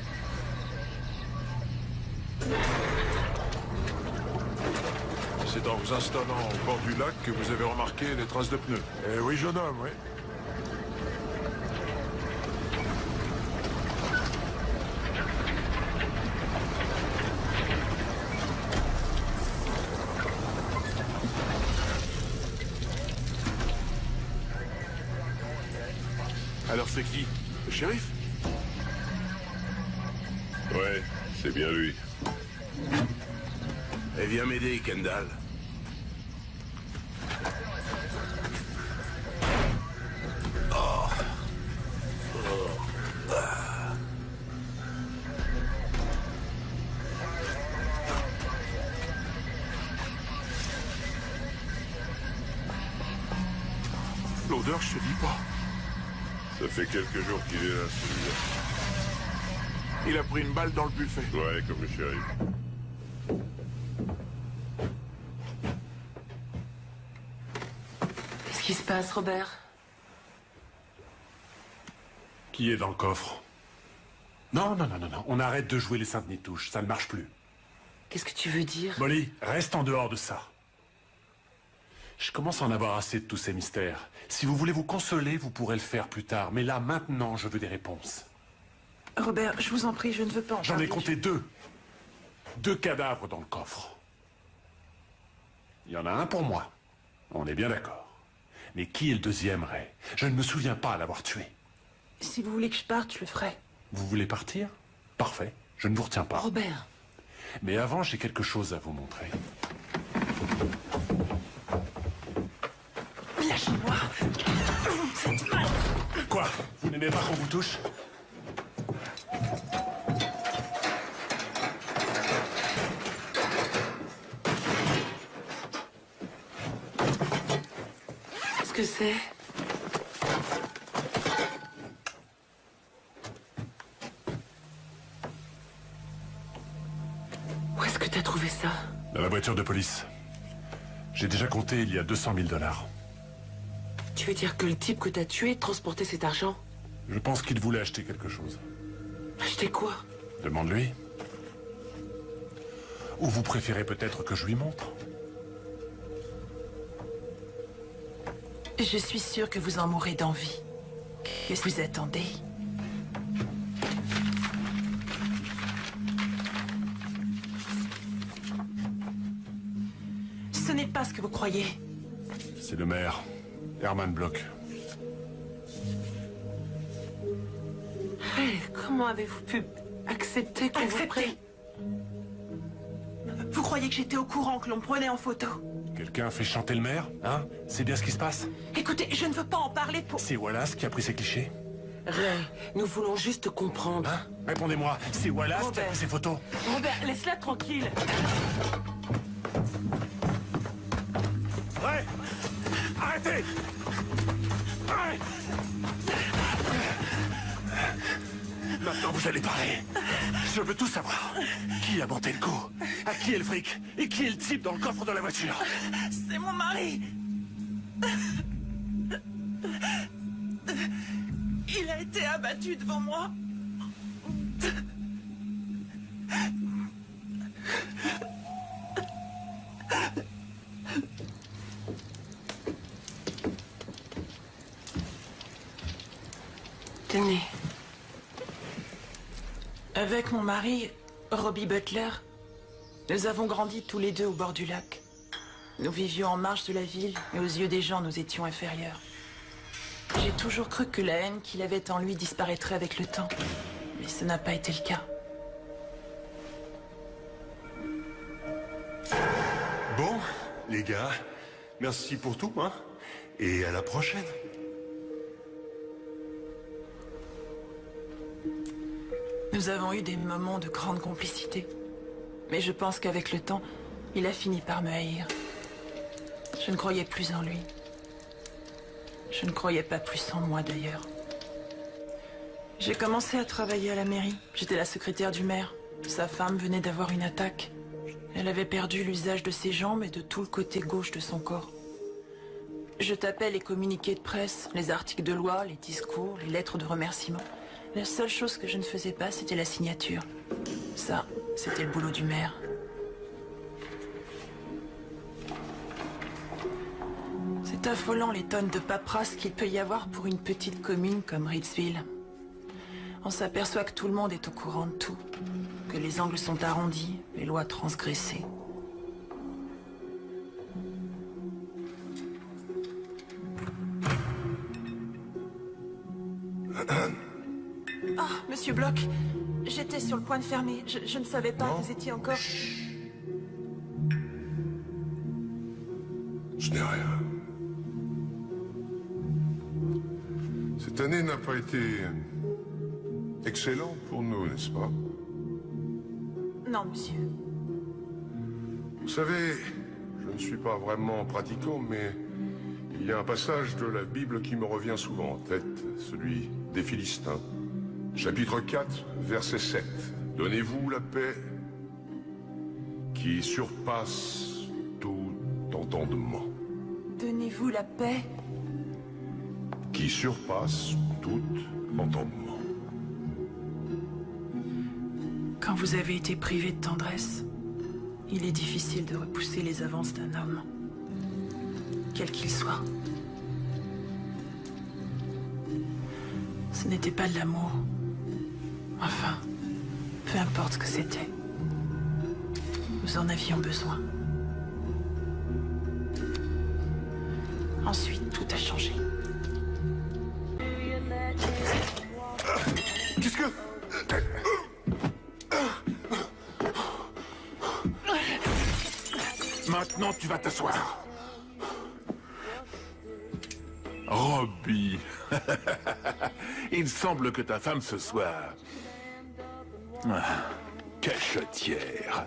C'est en vous installant au bord du lac que vous avez remarqué les traces de pneus. Oui, jeune homme, oui. Alors c'est qui? Le shérif? Ouais, c'est bien lui. Et viens m'aider, Kendall. L'odeur, je te dis pas. Ça fait quelques jours qu'il est là, celui-là. Il a pris une balle dans le buffet. Ouais, comme le shérif. Qu'est-ce qui se passe, Robert? Qui est dans le coffre? Non, non, non, non, non. On arrête de jouer les Sainte-Nitouche. Ça ne marche plus. Qu'est-ce que tu veux dire? Molly, reste en dehors de ça. Je commence à en avoir assez de tous ces mystères. Si vous voulez vous consoler, vous pourrez le faire plus tard. Mais là, maintenant, je veux des réponses. Robert, je vous en prie, je ne veux pas en J'en parler. ai compté deux. 2 cadavres dans le coffre. Il y en a un pour moi. On est bien d'accord. Mais qui est le deuxième, Ray? Je ne me souviens pas l'avoir tué. Si vous voulez que je parte, je le ferai. Vous voulez partir? Parfait. Je ne vous retiens pas. Robert. Mais avant, j'ai quelque chose à vous montrer. Lâchez-moi. Faites mal. Quoi? Vous n'aimez pas qu'on vous touche? Qu'est-ce que c'est? t'as trouvé ça? Dans la voiture de police. J'ai déjà compté, il y a 200 000 $. Tu veux dire que le type que t'as tué transportait cet argent? Je pense qu'il voulait acheter quelque chose. Acheter quoi? Demande-lui. Ou vous préférez peut-être que je lui montre? Je suis sûre que vous en mourrez d'envie. Qu'est-ce que vous attendez? Ce n'est pas ce que vous croyez. C'est le maire, Herman Bloch. Hey, comment avez-vous pu accepter qu'on vous prenne? Vous croyez que j'étais au courant que l'on me prenait en photo? Quelqu'un a fait chanter le maire, hein? C'est bien ce qui se passe? Écoutez, je ne veux pas en parler pour... C'est Wallace qui a pris ces clichés? Ray, nous voulons juste comprendre. Hein? Répondez-moi, c'est Wallace qui a pris ces photos? Robert, laisse-la tranquille. Ray! Arrêtez! Ray! Maintenant, vous allez parler. Je veux tout savoir. Qui a monté le coup? À qui est le fric? Et qui est le type dans le coffre de la voiture? C'est mon mari. Il a été abattu devant moi. Tenez. Avec mon mari, Robbie Butler, nous avons grandi tous les deux au bord du lac. Nous vivions en marge de la ville, mais aux yeux des gens, nous étions inférieurs. J'ai toujours cru que la haine qu'il avait en lui disparaîtrait avec le temps, mais ce n'a pas été le cas. Bon, les gars, merci pour tout, hein, et à la prochaine. Nous avons eu des moments de grande complicité. Mais je pense qu'avec le temps, il a fini par me haïr. Je ne croyais plus en lui. Je ne croyais pas plus en moi, d'ailleurs. J'ai commencé à travailler à la mairie. J'étais la secrétaire du maire. Sa femme venait d'avoir une attaque. Elle avait perdu l'usage de ses jambes et de tout le côté gauche de son corps. Je tapais les communiqués de presse, les articles de loi, les discours, les lettres de remerciement. La seule chose que je ne faisais pas, c'était la signature. Ça, c'était le boulot du maire. C'est affolant les tonnes de paperasse qu'il peut y avoir pour une petite commune comme Ritzville. On s'aperçoit que tout le monde est au courant de tout. Que les angles sont arrondis, les lois transgressées. Ah, Monsieur Bloch, j'étais sur le point de fermer. Je ne savais pas que vous étiez encore... Je n'ai rien. Cette année n'a pas été excellente pour nous, n'est-ce pas? Non, monsieur. Vous savez, je ne suis pas vraiment pratiquant, mais il y a un passage de la Bible qui me revient souvent en tête, celui des Philistins. Chapitre 4, verset 7. Donnez-vous la paix qui surpasse tout entendement. Donnez-vous la paix. Qui surpasse tout entendement. Quand vous avez été privé de tendresse, il est difficile de repousser les avances d'un homme, quel qu'il soit. Ce n'était pas de l'amour. Enfin, peu importe ce que c'était. Nous en avions besoin. Ensuite, tout a changé. Qu'est-ce que... Maintenant, tu vas t'asseoir. Robbie. Il semble que ta femme ce soir... cachetière.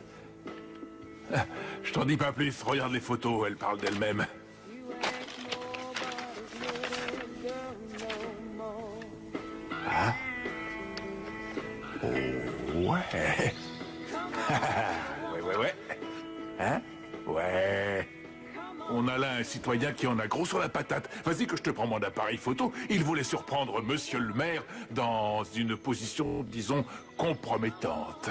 Je t'en dis pas plus, regarde les photos, elle parle d'elle-même. Hein? Oh, ouais. Ouais. malin, un citoyen qui en a gros sur la patate. Vas-y que je te prends mon appareil photo. Il voulait surprendre monsieur le maire dans une position, disons, compromettante.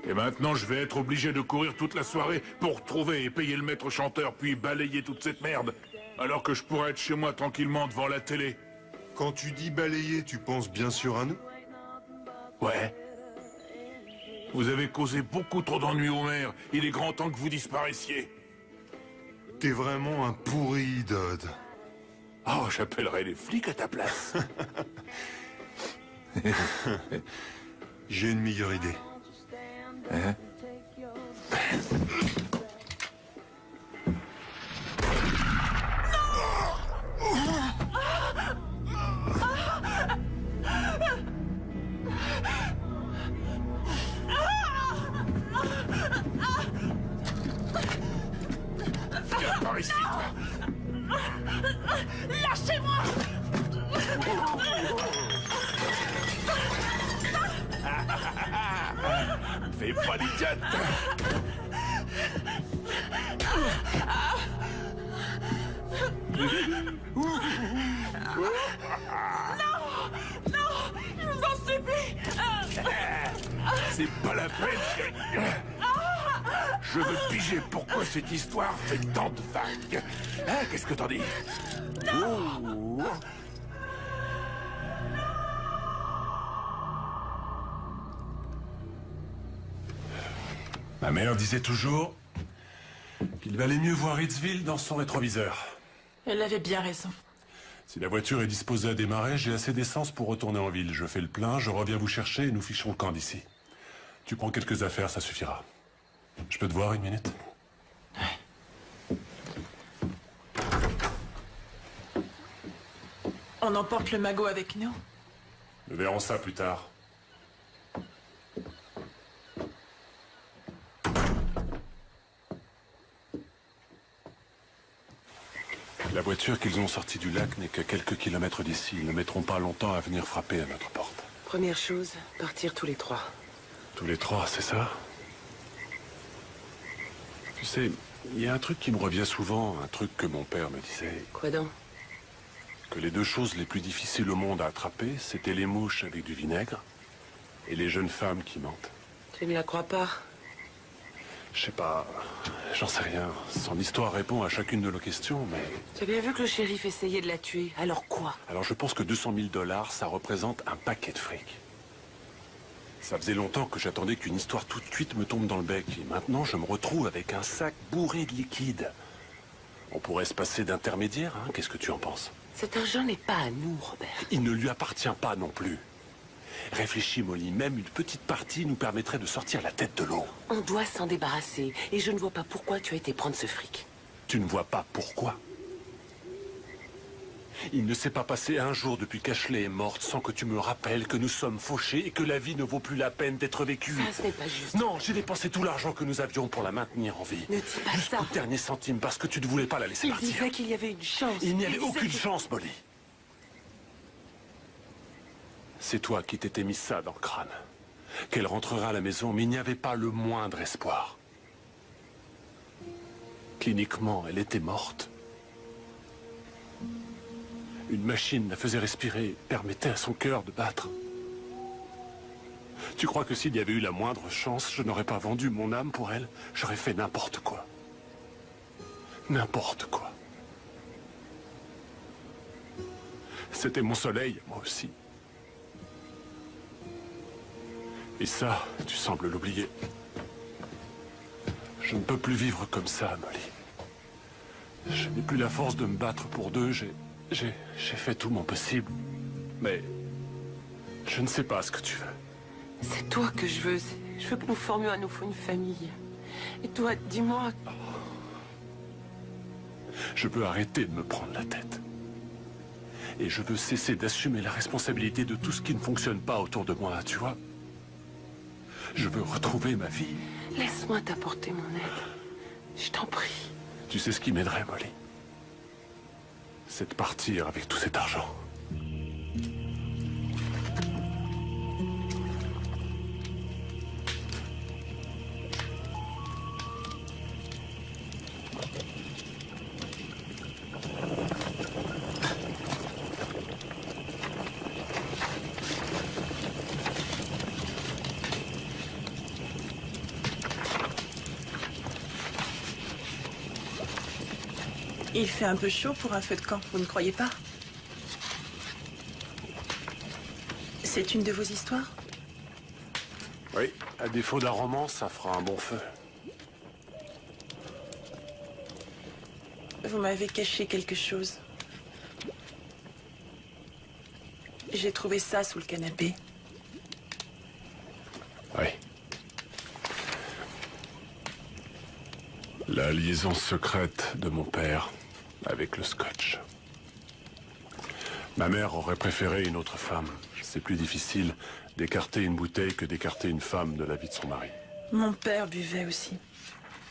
Et maintenant, je vais être obligé de courir toute la soirée pour trouver et payer le maître chanteur, puis balayer toute cette merde. Alors que je pourrais être chez moi tranquillement devant la télé. Quand tu dis balayer, tu penses bien sûr à nous? Ouais. Vous avez causé beaucoup trop d'ennuis au maire. Il est grand temps que vous disparaissiez. T'es vraiment un pourri, Dodd. Oh, j'appellerai les flics à ta place. J'ai une meilleure idée. Hein? Viens par ici, toi. Lâchez-moi! Fais pas l'idiote. Non, je vous en supplie. C'est pas la peine, chérie. Je veux piger pourquoi cette histoire fait tant de vagues. Hein, qu'est-ce que t'en dis? Ouh. Ma mère disait toujours qu'il valait mieux voir Hitsville dans son rétroviseur. Elle avait bien raison. Si la voiture est disposée à démarrer, j'ai assez d'essence pour retourner en ville. Je fais le plein, je reviens vous chercher et nous fichons le camp d'ici. Tu prends quelques affaires, ça suffira. Je peux te voir une minute? On emporte le magot avec nous? Nous verrons ça plus tard. La voiture qu'ils ont sortie du lac n'est qu'à quelques kilomètres d'ici. Ils ne mettront pas longtemps à venir frapper à notre porte. Première chose, partir tous les trois. Tous les trois, c'est ça? Tu sais, il y a un truc qui me revient souvent, un truc que mon père me disait. Quoi donc? Que les deux choses les plus difficiles au monde à attraper, c'était les mouches avec du vinaigre et les jeunes femmes qui mentent. Tu ne la crois pas? Je sais pas, j'en sais rien. Son histoire répond à chacune de nos questions, mais... Tu as bien vu que le shérif essayait de la tuer. Alors quoi? Alors je pense que 200 000 $, ça représente un paquet de fric. Ça faisait longtemps que j'attendais qu'une histoire toute cuite me tombe dans le bec. Et maintenant, je me retrouve avec un sac bourré de liquide. On pourrait se passer d'intermédiaire, hein? Qu'est-ce que tu en penses? Cet argent n'est pas à nous, Robert. Il ne lui appartient pas non plus. Réfléchis, Molly, même une petite partie nous permettrait de sortir la tête de l'eau. On doit s'en débarrasser. Et je ne vois pas pourquoi tu as été prendre ce fric. Tu ne vois pas pourquoi? Il ne s'est pas passé un jour depuis qu'Ashley est morte sans que tu me rappelles que nous sommes fauchés et que la vie ne vaut plus la peine d'être vécue. Ça, ce n'est pas juste. Non, j'ai dépensé tout l'argent que nous avions pour la maintenir en vie. Ne dis pas Jusqu'au ça. dernier centime, parce que tu ne voulais pas la laisser Il partir. disait qu'il y avait une chance. Il n'y Il avait disait aucune que- chance, Molly. C'est toi qui t'étais mis ça dans le crâne. Qu'elle rentrera à la maison, mais il n'y avait pas le moindre espoir. Cliniquement, elle était morte. Une machine la faisait respirer, permettait à son cœur de battre. Tu crois que s'il y avait eu la moindre chance, je n'aurais pas vendu mon âme pour elle? J'aurais fait n'importe quoi. N'importe quoi. C'était mon soleil, moi aussi. Et ça, tu sembles l'oublier. Je ne peux plus vivre comme ça, Molly. Je n'ai plus la force de me battre pour deux. J'ai fait tout mon possible. Mais je ne sais pas ce que tu veux. C'est toi que je veux. Je veux que nous formions à nouveau une famille. Et toi, dis-moi... Je veux arrêter de me prendre la tête. Et je veux cesser d'assumer la responsabilité de tout ce qui ne fonctionne pas autour de moi, tu vois. Je veux retrouver ma vie. Laisse-moi t'apporter mon aide. Je t'en prie. Tu sais ce qui m'aiderait, Molly? C'est de partir avec tout cet argent. Il fait un peu chaud pour un feu de camp, vous ne croyez pas? C'est une de vos histoires? Oui, à défaut d'un roman, ça fera un bon feu. Vous m'avez caché quelque chose. J'ai trouvé ça sous le canapé. Oui. La liaison secrète de mon père avec le scotch. Ma mère aurait préféré une autre femme. C'est plus difficile d'écarter une bouteille que d'écarter une femme de la vie de son mari. Mon père buvait aussi.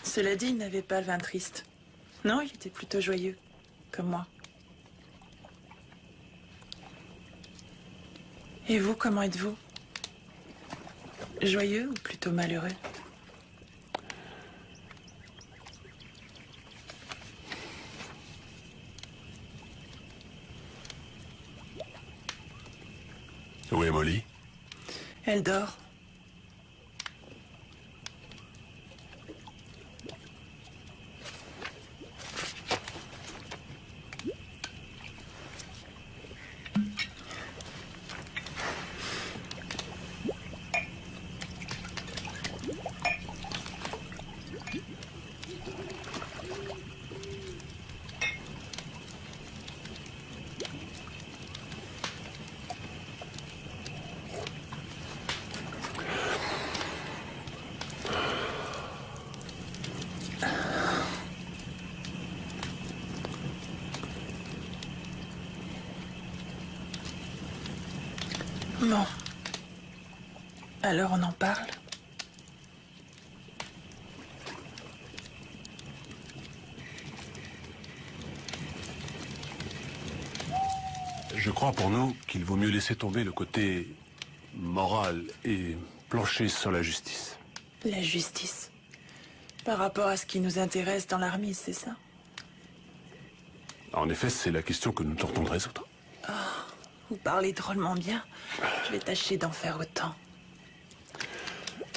Cela dit, il n'avait pas le vin triste. Non, il était plutôt joyeux, comme moi. Et vous, comment êtes-vous? Joyeux ou plutôt malheureux? Où est Molly? Elle dort. Bon. Alors on en parle? Je crois pour nous qu'il vaut mieux laisser tomber le côté moral et plancher sur la justice. La justice. Par rapport à ce qui nous intéresse dans l'armée, c'est ça? En effet, c'est la question que nous tentons de résoudre. Oh, vous parlez drôlement bien. Je vais tâcher d'en faire autant.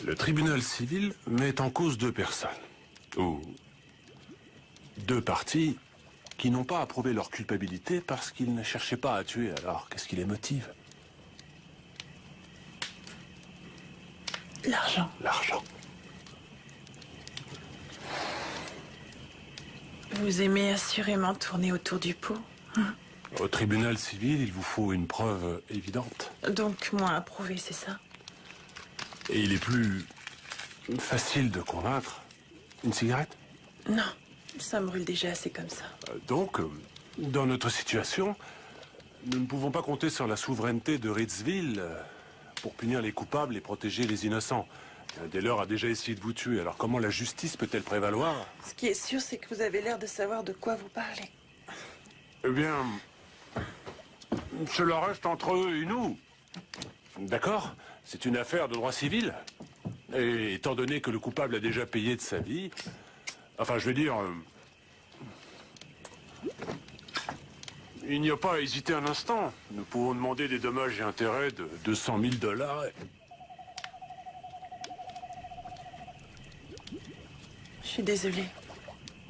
Le tribunal civil met en cause deux personnes, ou deux parties, qui n'ont pas approuvé leur culpabilité parce qu'ils ne cherchaient pas à tuer. Alors, qu'est-ce qui les motive? L'argent. L'argent. Vous aimez assurément tourner autour du pot. Au tribunal civil, il vous faut une preuve évidente. Donc moins approuvé, c'est ça? Et il est plus facile de convaincre. Une cigarette? Non, ça me brûle déjà assez comme ça. Donc, dans notre situation, nous ne pouvons pas compter sur la souveraineté de Ritzville pour punir les coupables et protéger les innocents. Taylor a déjà essayé de vous tuer, alors comment la justice peut-elle prévaloir? Ce qui est sûr, c'est que vous avez l'air de savoir de quoi vous parlez. Eh bien, cela reste entre eux et nous. D'accord? C'est une affaire de droit civil. Et étant donné que le coupable a déjà payé de sa vie, enfin, je veux dire, il n'y a pas à hésiter un instant. Nous pouvons demander des dommages et intérêts de 200 000 $. Je suis désolée,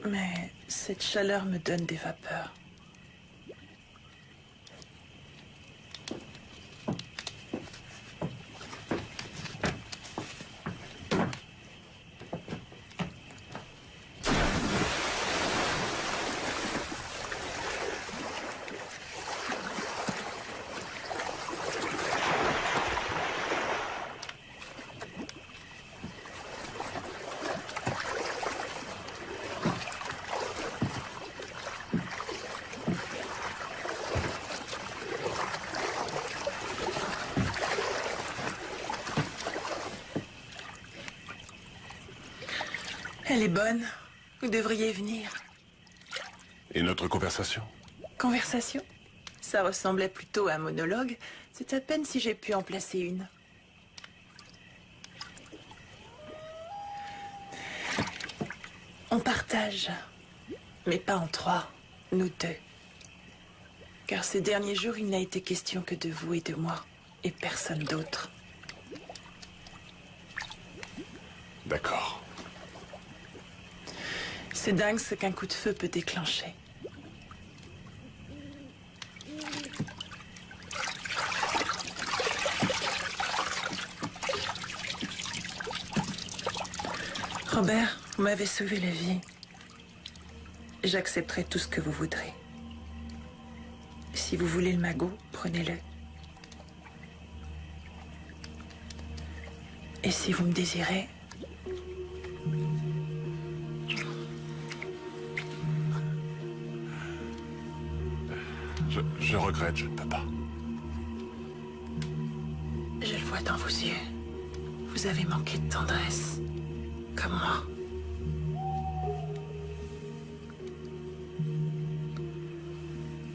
mais cette chaleur me donne des vapeurs. Elle est bonne. Vous devriez venir. Et notre conversation? Conversation? Ça ressemblait plutôt à un monologue. C'est à peine si j'ai pu en placer une. On partage, mais pas en trois, nous deux. Car ces derniers jours, il n'a été question que de vous et de moi, et personne d'autre. D'accord. C'est dingue ce qu'un coup de feu peut déclencher. Robert, vous m'avez sauvé la vie. J'accepterai tout ce que vous voudrez. Si vous voulez le magot, prenez-le. Et si vous me désirez, Je regrette, je ne peux pas. je le vois dans vos yeux. Vous avez manqué de tendresse, comme moi.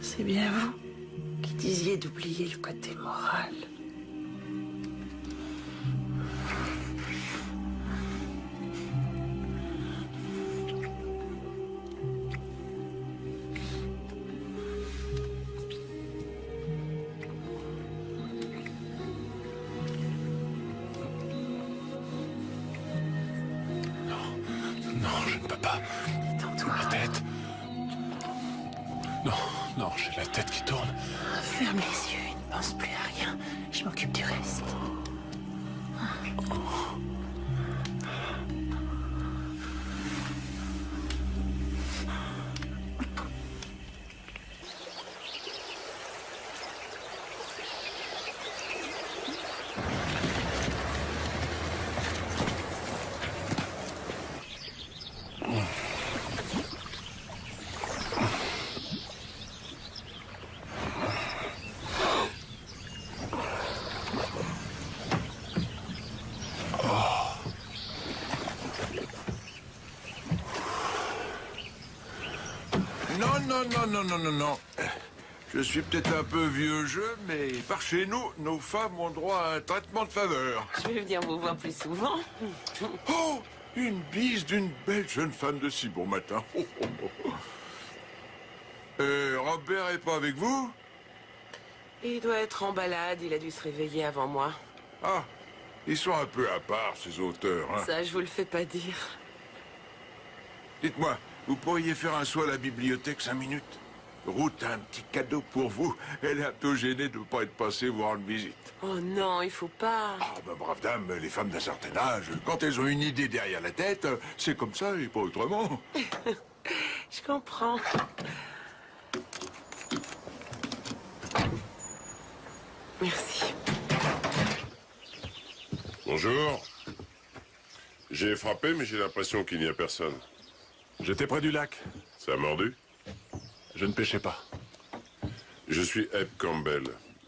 C'est bien vous qui disiez d'oublier le côté moral. Non, je ne peux pas. Détends-toi. La tête. Non, non, j'ai la tête qui tourne. Ferme les yeux et ne pense plus à rien. Je m'occupe du reste. Non. Je suis peut-être un peu vieux jeu, mais par chez nous, nos femmes ont droit à un traitement de faveur. Je vais venir vous voir plus souvent. Oh, une bise d'une belle jeune femme de si bon matin. Robert est pas avec vous? Il doit être en balade, il a dû se réveiller avant moi. Ah, ils sont un peu à part, ces auteurs, hein. Ça, je vous le fais pas dire. Dites-moi, vous pourriez faire un saut à la bibliothèque 5 minutes? Ruth a un petit cadeau pour vous. Elle est un peu gênée de ne pas être passée voir une visite. Oh non, il faut pas. Ah, ben, brave dame, les femmes d'un certain âge, quand elles ont une idée derrière la tête, c'est comme ça et pas autrement. Je comprends. Merci. Bonjour. J'ai frappé, mais j'ai l'impression qu'il n'y a personne. J'étais près du lac. Ça a mordu? Je ne pêchais pas. Je suis Eb Campbell.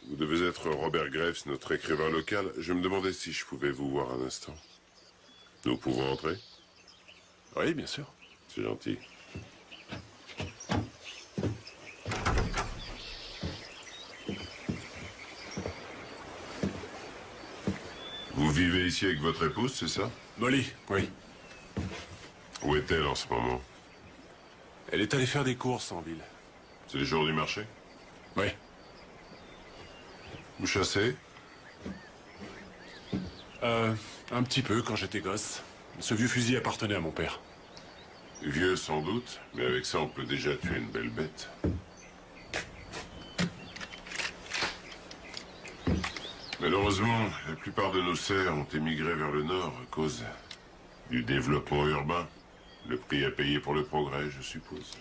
Vous devez être Robert Graves, notre écrivain local. Je me demandais si je pouvais vous voir un instant. Nous pouvons entrer? Oui, bien sûr. C'est gentil. Vous vivez ici avec votre épouse, c'est ça? Molly, oui. Où est-elle en ce moment? Elle est allée faire des courses en ville. C'est les jours du marché? Oui. Vous chassez? Un petit peu quand j'étais gosse. Ce vieux fusil appartenait à mon père. Vieux sans doute, mais avec ça on peut déjà tuer une belle bête. Malheureusement, la plupart de nos cerfs ont émigré vers le nord à cause du développement urbain. Le prix à payer pour le progrès, je suppose.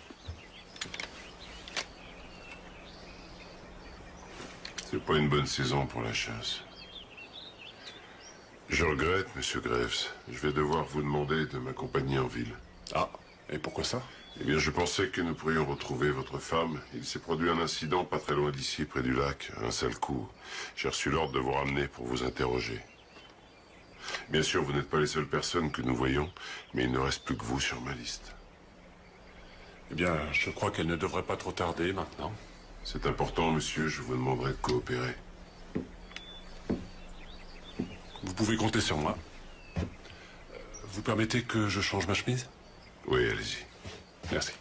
C'est pas une bonne saison pour la chasse. Je regrette, monsieur Graves. Je vais devoir vous demander de m'accompagner en ville. Ah, et pourquoi ça? Eh bien, je pensais que nous pourrions retrouver votre femme. Il s'est produit un incident pas très loin d'ici, près du lac. Un sale coup. J'ai reçu l'ordre de vous ramener pour vous interroger. Bien sûr, vous n'êtes pas les seules personnes que nous voyons, mais il ne reste plus que vous sur ma liste. Eh bien, je crois qu'elle ne devrait pas trop tarder maintenant. C'est important, monsieur. Je vous demanderai de coopérer. Vous pouvez compter sur moi. Vous permettez que je change ma chemise? Oui, allez-y. Merci.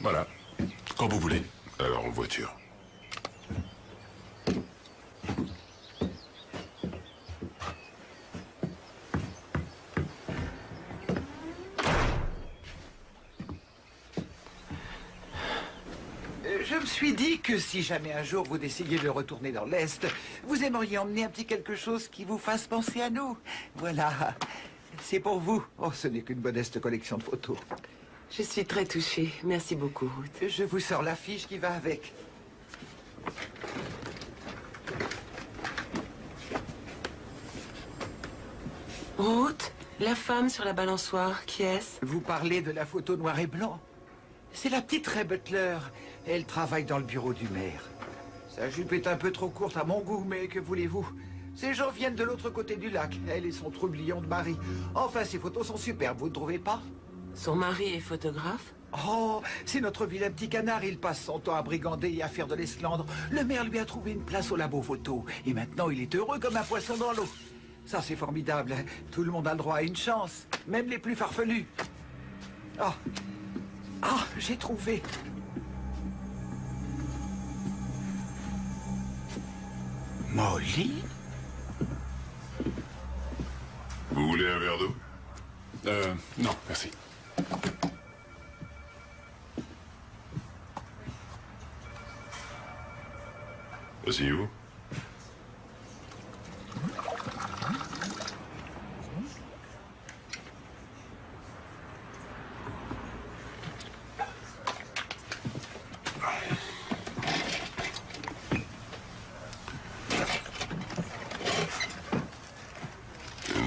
Voilà. Quand vous voulez. Alors, en voiture. Je me suis dit que si jamais un jour vous décidiez de retourner dans l'Est, vous aimeriez emmener un petit quelque chose qui vous fasse penser à nous. Voilà. C'est pour vous. Oh, ce n'est qu'une modeste collection de photos. Je suis très touchée. Merci beaucoup, Ruth. Je vous sors l'affiche qui va avec. Ruth, la femme sur la balançoire, qui est-ce? Vous parlez de la photo noir et blanc. C'est la petite Ray Butler. Elle travaille dans le bureau du maire. Sa jupe est un peu trop courte à mon goût, mais que voulez-vous? Ces gens viennent de l'autre côté du lac. Elle et son troublion de mari. Enfin, ces photos sont superbes, vous ne trouvez pas? Son mari est photographe? Oh, c'est notre vilain petit canard. Il passe son temps à brigander et à faire de l'esclandre. Le maire lui a trouvé une place au labo photo. Et maintenant, il est heureux comme un poisson dans l'eau. Ça, c'est formidable. Tout le monde a le droit à une chance. Même les plus farfelus. Oh. Ah, j'ai trouvé. Molly? Vous voulez un verre d'eau? Non, merci. Asseyez-vous.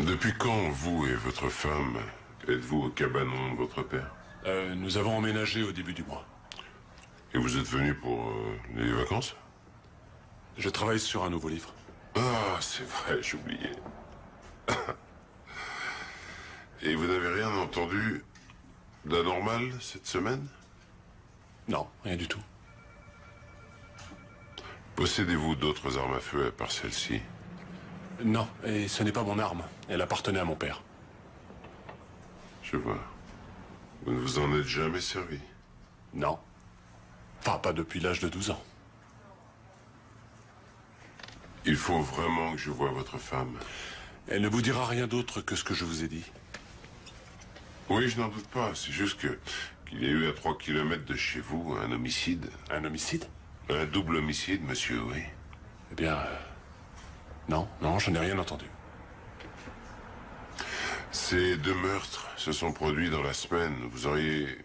Depuis quand, vous et votre femme, êtes-vous au cabanon de votre père? Nous avons emménagé au début du mois. Et vous êtes venu pour les vacances? Je travaille sur un nouveau livre. Ah, c'est vrai, j'oubliais. Et vous n'avez rien entendu d'anormal cette semaine? Non, rien du tout. Possédez-vous d'autres armes à feu à part celle-ci? Non, et ce n'est pas mon arme. Elle appartenait à mon père. Je vois. Vous ne vous en êtes jamais servi? Non. Enfin, pas depuis l'âge de 12 ans. Il faut vraiment que je voie votre femme. Elle ne vous dira rien d'autre que ce que je vous ai dit. Oui, je n'en doute pas. C'est juste qu'il y a eu à 3 kilomètres de chez vous un homicide. Un homicide? Un double homicide, monsieur, oui. Eh bien... Non, je n'ai rien entendu. Ces 2 meurtres se sont produits dans la semaine. Vous auriez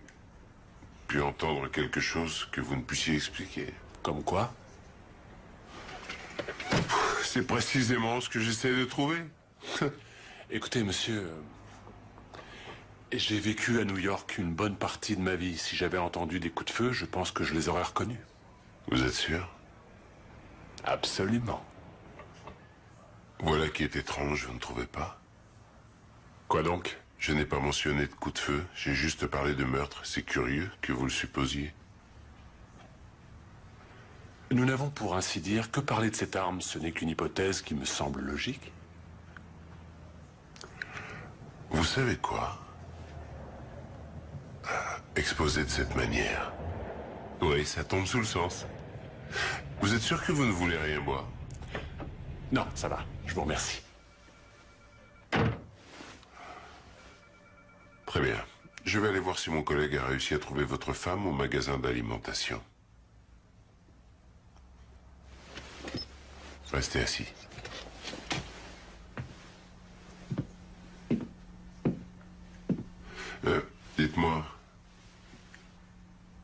pu entendre quelque chose que vous ne puissiez expliquer. Comme quoi? C'est précisément ce que j'essaie de trouver. Écoutez, monsieur... J'ai vécu à New York une bonne partie de ma vie. Si j'avais entendu des coups de feu, je pense que je les aurais reconnus. Vous êtes sûr? Absolument. Voilà qui est étrange, vous ne trouvez pas? Quoi donc? Je n'ai pas mentionné de coup de feu, j'ai juste parlé de meurtre. C'est curieux que vous le supposiez. Nous n'avons pour ainsi dire que parler de cette arme. Ce n'est qu'une hypothèse qui me semble logique. Vous savez quoi? Exposé de cette manière. Oui, ça tombe sous le sens. Vous êtes sûr que vous ne voulez rien boire? Non, ça va. Je vous remercie. Très bien. Je vais aller voir si mon collègue a réussi à trouver votre femme au magasin d'alimentation. Restez assis. Dites-moi,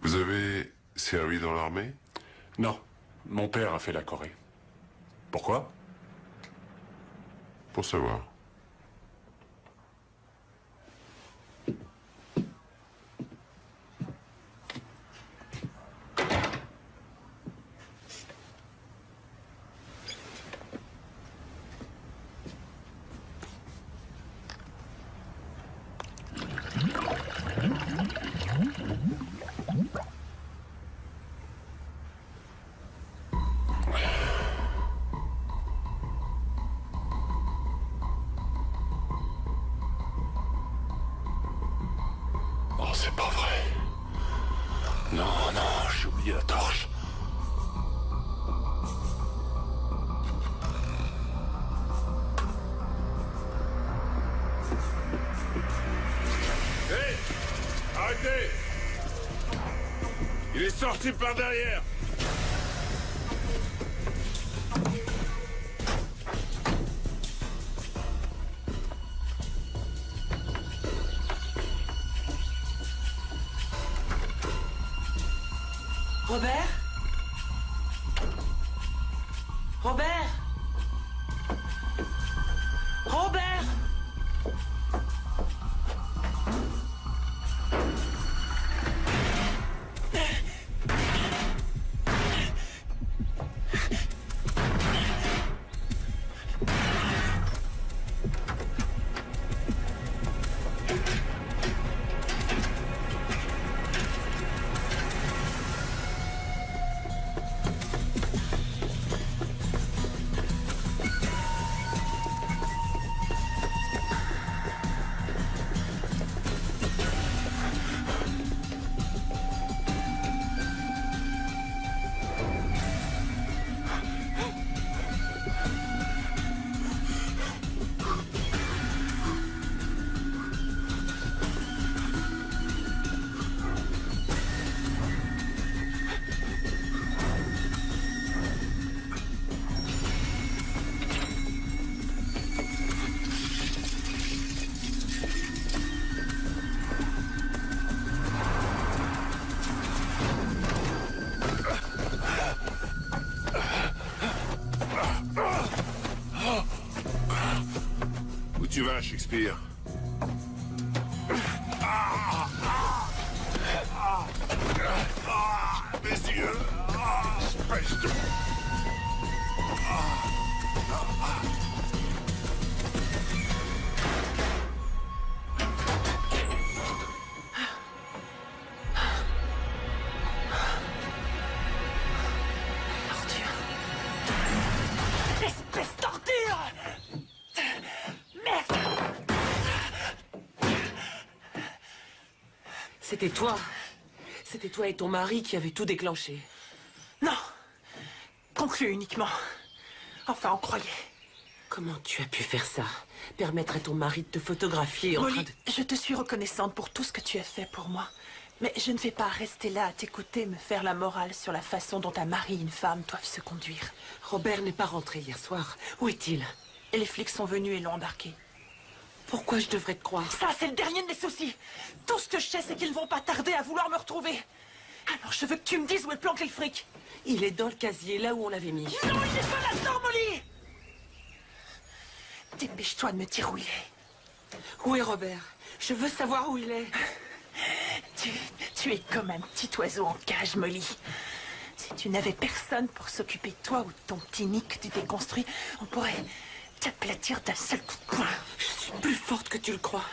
vous avez servi dans l'armée? Non, mon père a fait la Corée. Pourquoi? Pour savoir. Oh, c'est pas vrai. Non, j'ai oublié la torche. Hé! Arrêtez! Il est sorti par derrière. Robert? Robert? Robert? Où tu vas, Shakespeare? Mes yeux! Espèce de... Espèce d'ordure! Merde! C'était toi. C'était toi et ton mari qui avez tout déclenché. Non. Conclu uniquement. Enfin, on croyait. Comment tu as pu faire ça? Permettre à ton mari de te photographier en train Molly, de... je te suis reconnaissante pour tout ce que tu as fait pour moi. Mais je ne vais pas rester là à t'écouter me faire la morale sur la façon dont un mari et une femme doivent se conduire. Robert n'est pas rentré hier soir. Où est-il? Et les flics sont venus et l'ont embarqué. Pourquoi je devrais te croire? Ça, c'est le dernier de mes soucis. Tout ce que je sais, c'est qu'ils ne vont pas tarder à vouloir me retrouver. Alors, je veux que tu me dises où est planqué le fric. Il est dans le casier, là où on l'avait mis. Non, il n'est pas là-dedans, Molly! Dépêche-toi de me dire où il est. Où est Robert? Je veux savoir où il est. Tu es comme un petit oiseau en cage, Molly. Si tu n'avais personne pour s'occuper de toi ou de ton petit nid que tu déconstruis, on pourrait t'aplatir d'un seul coup de poing. Je suis plus forte que tu le crois.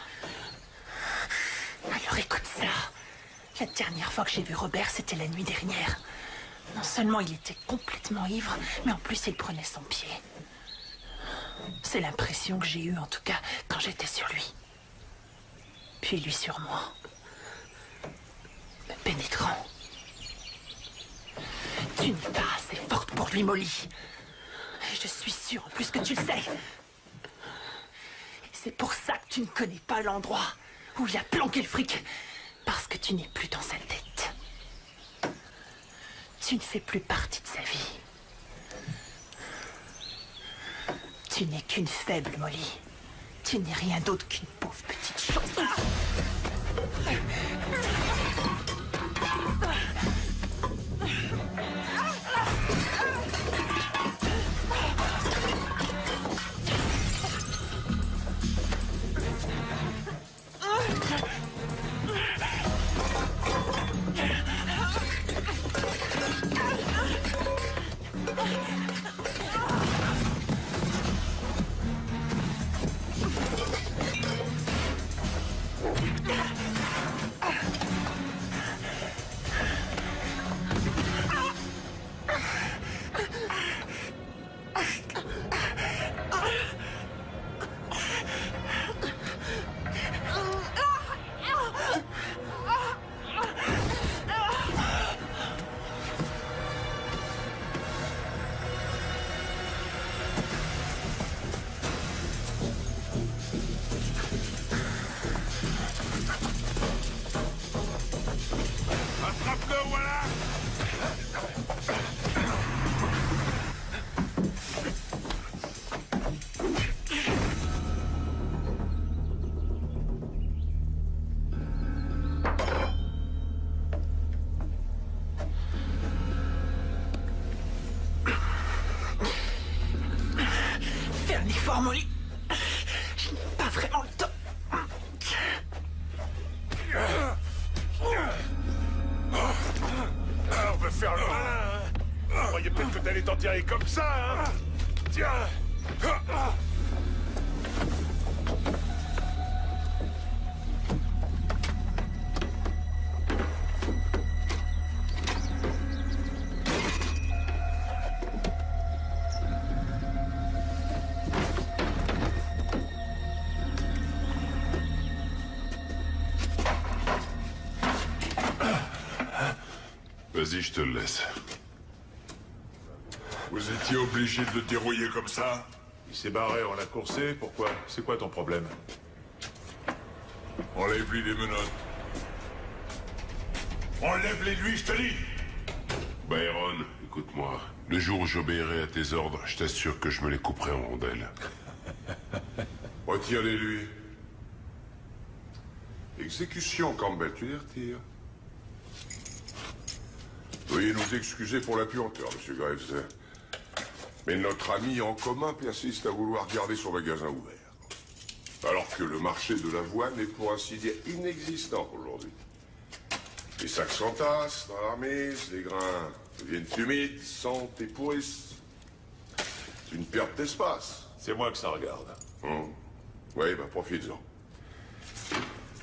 Alors écoute ça. La dernière fois que j'ai vu Robert, c'était la nuit dernière. Non seulement il était complètement ivre, mais en plus il prenait son pied. C'est l'impression que j'ai eue, en tout cas, quand j'étais sur lui. Puis lui sur moi. Me pénétrant. Tu n'es pas assez forte pour lui, Molly. Et je suis sûre, en plus, que tu le sais. Et c'est pour ça que tu ne connais pas l'endroit où il a planqué le fric. Parce que tu n'es plus dans sa tête. Tu ne fais plus partie de sa vie. Tu n'es qu'une faible, Molly. Tu n'es rien d'autre qu'une pauvre petite chose. Nick fort mon lit. J'ai pas vraiment le temps. On veut faire le malin, hein. Vous croyez peut-être que t'allais t'en tirer comme ça, hein. Tiens. Vas-y, je te le laisse. Vous étiez obligé de le dérouiller comme ça? Il s'est barré, on l'a coursé, pourquoi? C'est quoi ton problème? Enlève-lui les menottes. Enlève-les lui, je te dis! Byron, écoute-moi. Le jour où j'obéirai à tes ordres, je t'assure que je me les couperai en rondelles. Retire-les lui. Exécution, Campbell, tu les retires. Veuillez nous excuser pour la puanteur, monsieur Graves. Mais notre ami en commun persiste à vouloir garder son magasin ouvert. Alors que le marché de l'avoine est pour ainsi dire inexistant aujourd'hui. Les sacs s'entassent dans la remise, les grains deviennent humides, sentent et pourrissent. C'est une perte d'espace. C'est moi que ça regarde. Oui, bah profites-en.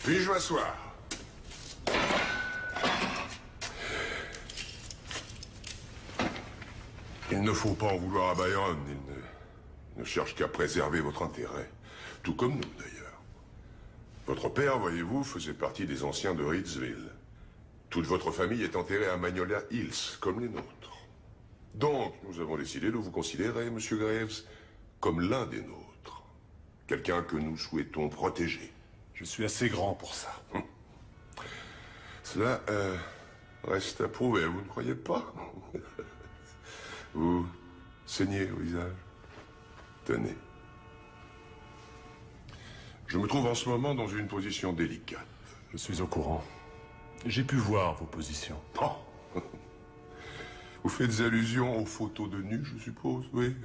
Puis-je m'asseoir? Il ne faut pas en vouloir à Byron. Il ne cherche qu'à préserver votre intérêt. Tout comme nous, d'ailleurs. Votre père, voyez-vous, faisait partie des anciens de Ritzville. Toute votre famille est enterrée à Magnolia Hills, comme les nôtres. Donc, nous avons décidé de vous considérer, monsieur Graves, comme l'un des nôtres. Quelqu'un que nous souhaitons protéger. Je suis assez grand pour ça. Cela reste à prouver, vous ne croyez pas? Vous saignez au visage. Tenez. Je me trouve en ce moment dans une position délicate. Je suis au courant. J'ai pu voir vos positions. Oh. Vous faites allusion aux photos de nu, je suppose, oui.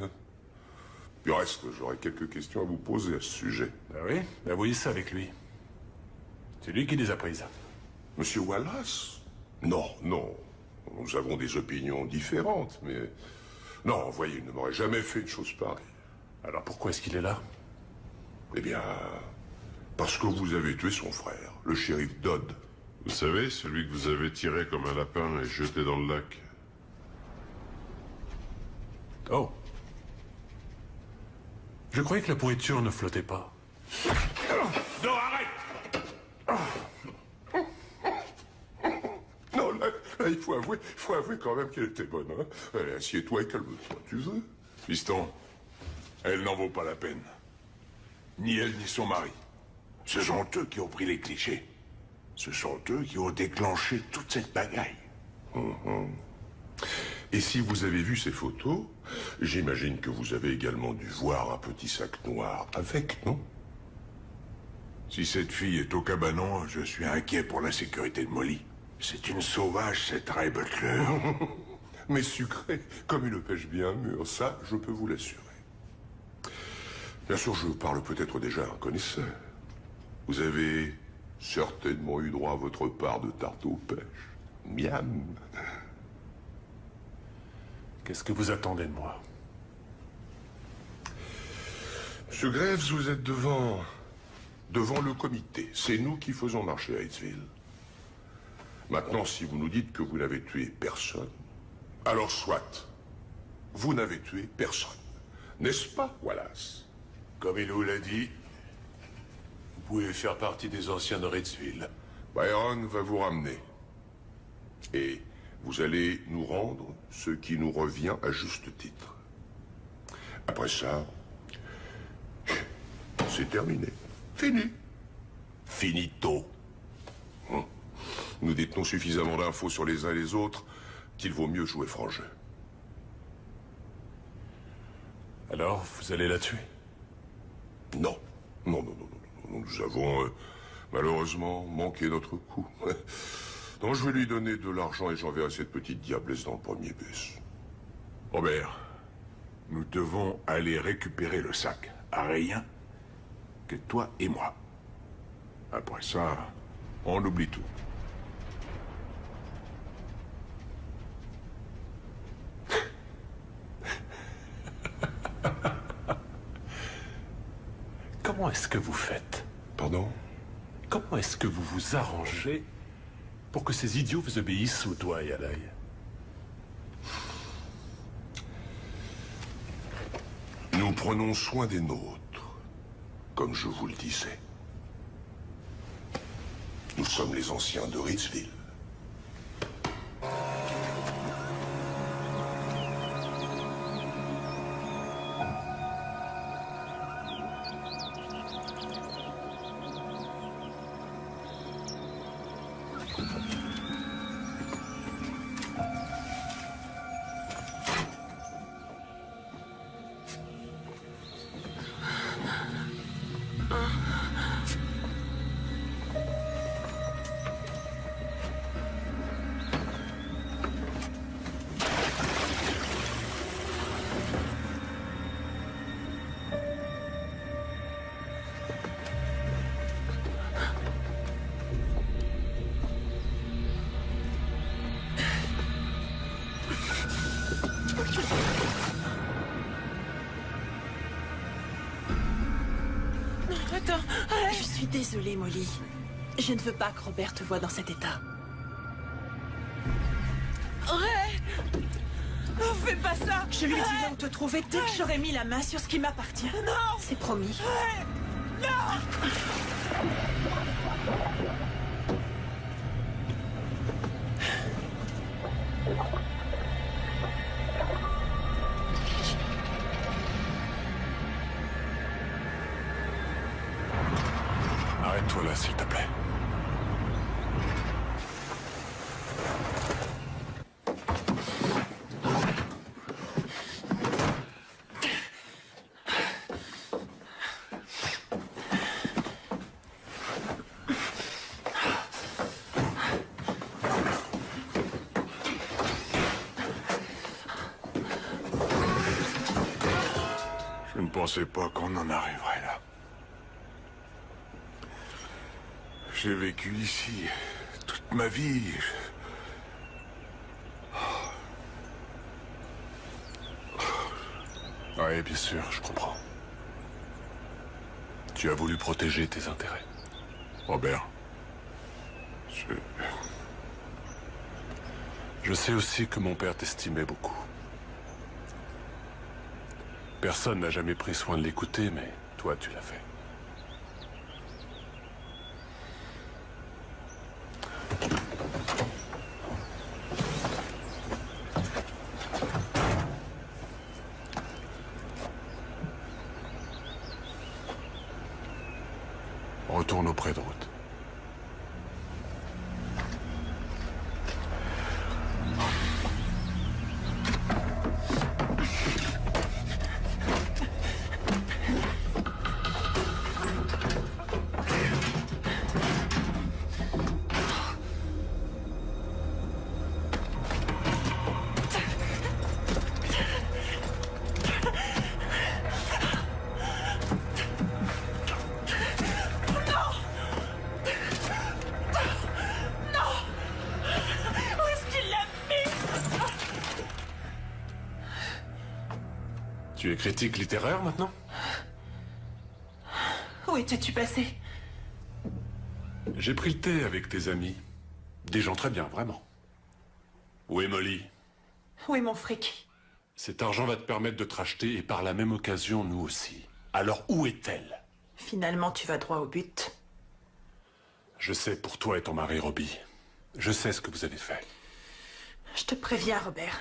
Du reste, j'aurais quelques questions à vous poser à ce sujet. Ben oui, ben voyez ça avec lui. C'est lui qui les a prises. Monsieur Wallace? Non, non. Nous avons des opinions différentes, mais... Non, voyez, il ne m'aurait jamais fait une chose pareille. Alors pourquoi est-ce qu'il est là? Eh bien... parce que vous avez tué son frère, le shérif Dodd. Vous savez, celui que vous avez tiré comme un lapin et jeté dans le lac. Oh. Je croyais que la pourriture ne flottait pas. Non, arrête! Non, là, il faut avouer quand même qu'elle était bonne, hein. Allez, assieds-toi et calme-toi, tu veux? Fiston, elle n'en vaut pas la peine. Ni elle, ni son mari. Ce sont eux qui ont pris les clichés. Ce sont eux qui ont déclenché toute cette bagaille. Et si vous avez vu ces photos, j'imagine que vous avez également dû voir un petit sac noir avec, non? Si cette fille est au cabanon, je suis inquiet pour la sécurité de Molly. C'est une sauvage, cette Ray Butler. Mais sucrée, comme une pêche bien mûre, ça, je peux vous l'assurer. Bien sûr, je parle peut-être déjà à un connaisseur. Vous avez certainement eu droit à votre part de tarte aux pêches. Miam. Qu'est-ce que vous attendez de moi? Monsieur Graves, vous êtes devant le comité. C'est nous qui faisons marcher à Hitsville. Maintenant, si vous nous dites que vous n'avez tué personne, alors soit. Vous n'avez tué personne. N'est-ce pas, Wallace? Comme il vous l'a dit, vous pouvez faire partie des anciens de Ritzville. Byron va vous ramener. Et vous allez nous rendre ce qui nous revient à juste titre. Après ça, c'est terminé. Fini. Finito. Nous détenons suffisamment d'infos sur les uns et les autres qu'il vaut mieux jouer franc jeu. Alors, vous allez la tuer? Non. Non. Nous avons malheureusement manqué notre coup. Donc je vais lui donner de l'argent et j'enverrai cette petite diablesse dans le premier bus. Robert, Nous devons aller récupérer le sac. Rien que toi et moi. Après ça, on oublie tout. Comment est-ce que vous faites? Pardon? Comment est-ce que vous vous arrangez pour que ces idiots vous obéissent au doigt et à l'œil? Nous prenons soin des nôtres, comme je vous le disais. Nous sommes les anciens de Ritzville. Je suis désolée, Molly. Je ne veux pas que Robert te voie dans cet état. Ray! Oh, fais pas ça! Je lui dirai où te trouver dès que j'aurai mis la main sur ce qui m'appartient. Non! C'est promis. Ray! Non! Arrête-toi là, s'il te plaît. Je ne pensais pas qu'on en arriverait là. J'ai vécu ici toute ma vie. Oui, bien sûr, je comprends. Tu as voulu protéger tes intérêts. Robert, je sais aussi que mon père t'estimait beaucoup. Personne n'a jamais pris soin de l'écouter, mais toi, tu l'as fait. Retourne auprès de Ruth. Tu es critique littéraire maintenant? Où étais-tu passé? J'ai pris le thé avec tes amis. Des gens très bien, vraiment. Où est Molly? Où est mon fric? Cet argent va te permettre de te racheter et par la même occasion, nous aussi. Alors où est-elle? Finalement, tu vas droit au but. Je sais pour toi et ton mari, Robbie. Je sais ce que vous avez fait. Je te préviens, Robert.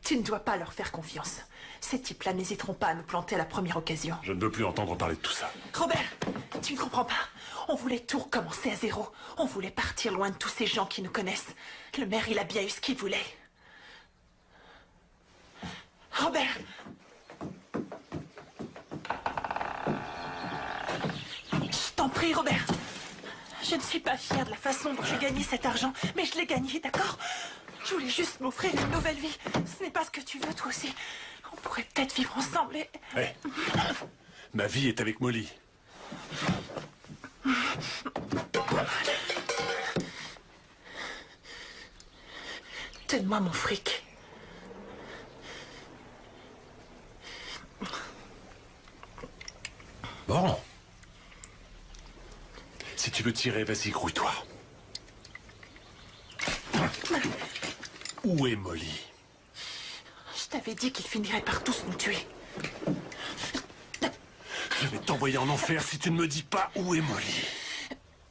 Tu ne dois pas leur faire confiance. Ces types-là n'hésiteront pas à nous planter à la première occasion. Je ne veux plus entendre parler de tout ça. Robert, tu ne comprends pas. On voulait tout recommencer à zéro. On voulait partir loin de tous ces gens qui nous connaissent. Le maire, il a bien eu ce qu'il voulait. Robert! Je t'en prie, Robert. Je ne suis pas fière de la façon dont j'ai gagné cet argent, mais je l'ai gagné, d'accord? Je voulais juste m'offrir une nouvelle vie. Ce n'est pas ce que tu veux, toi aussi. En pourrait peut-être vivre ensemble et... Hé, ma vie est avec Molly. Donne-moi mon fric. Bon. Si tu veux tirer, vas-y, grouille-toi. Où est Molly? Je t'avais dit qu'il finirait par tous nous tuer. Je vais t'envoyer en enfer si tu ne me dis pas où est Molly.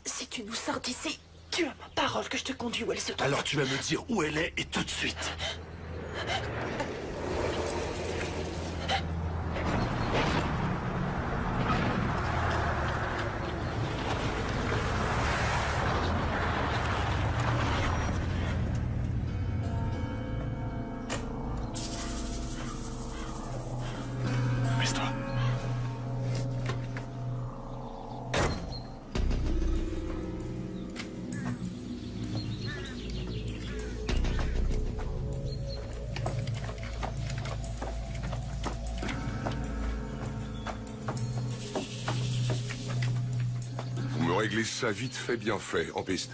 Si tu nous sors d'ici, tu as ma parole que je te conduis où elle se trouve. Alors tu vas me dire où elle est et tout de suite. Baisse-toi. Vous me réglez ça vite fait, bien fait, en piste.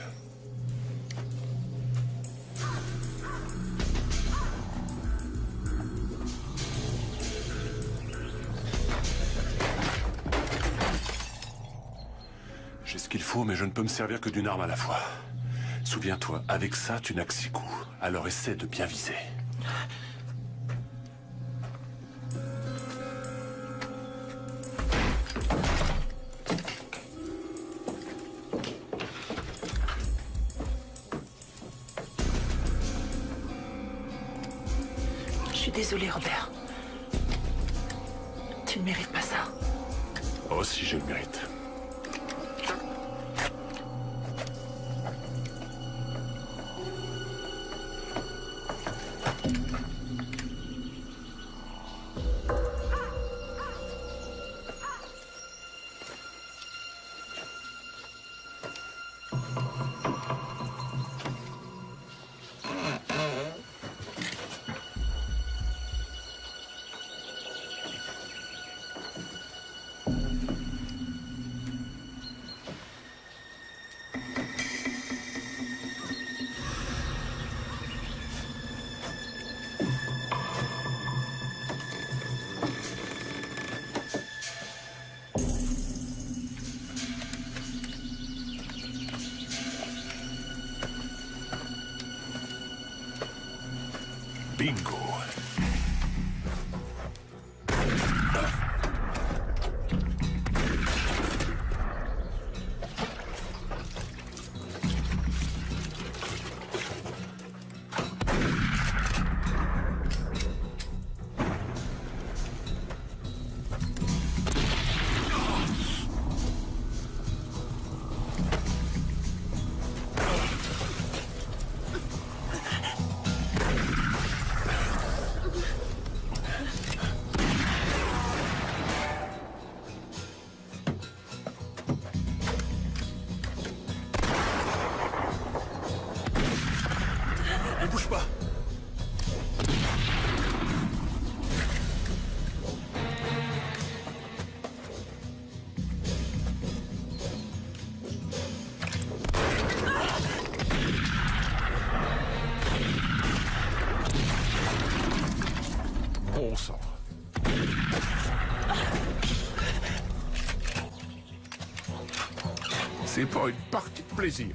J'ai ce qu'il faut, mais je ne peux me servir que d'une arme à la fois. Souviens-toi, avec ça, tu n'as que 6 coups. Alors essaie de bien viser. Je suis désolée, Robert. Tu ne mérites pas ça. Oh, si je le mérite. Bingo. Ne bouge pas. Bon sang. C'est pas une partie de plaisir.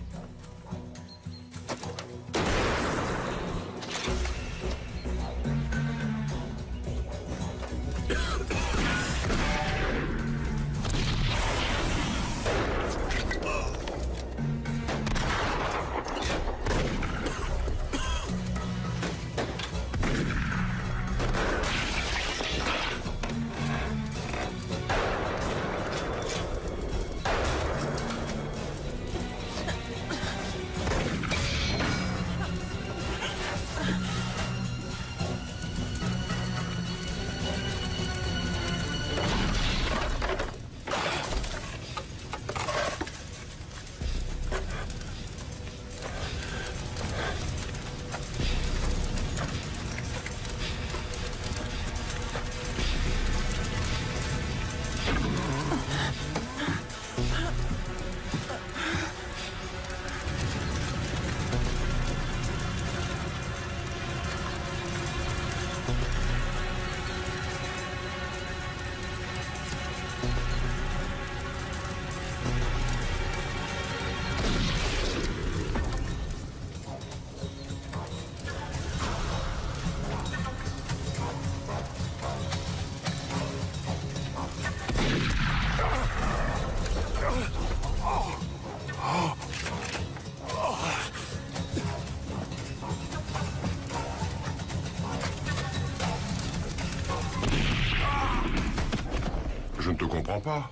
Je ne te comprends pas.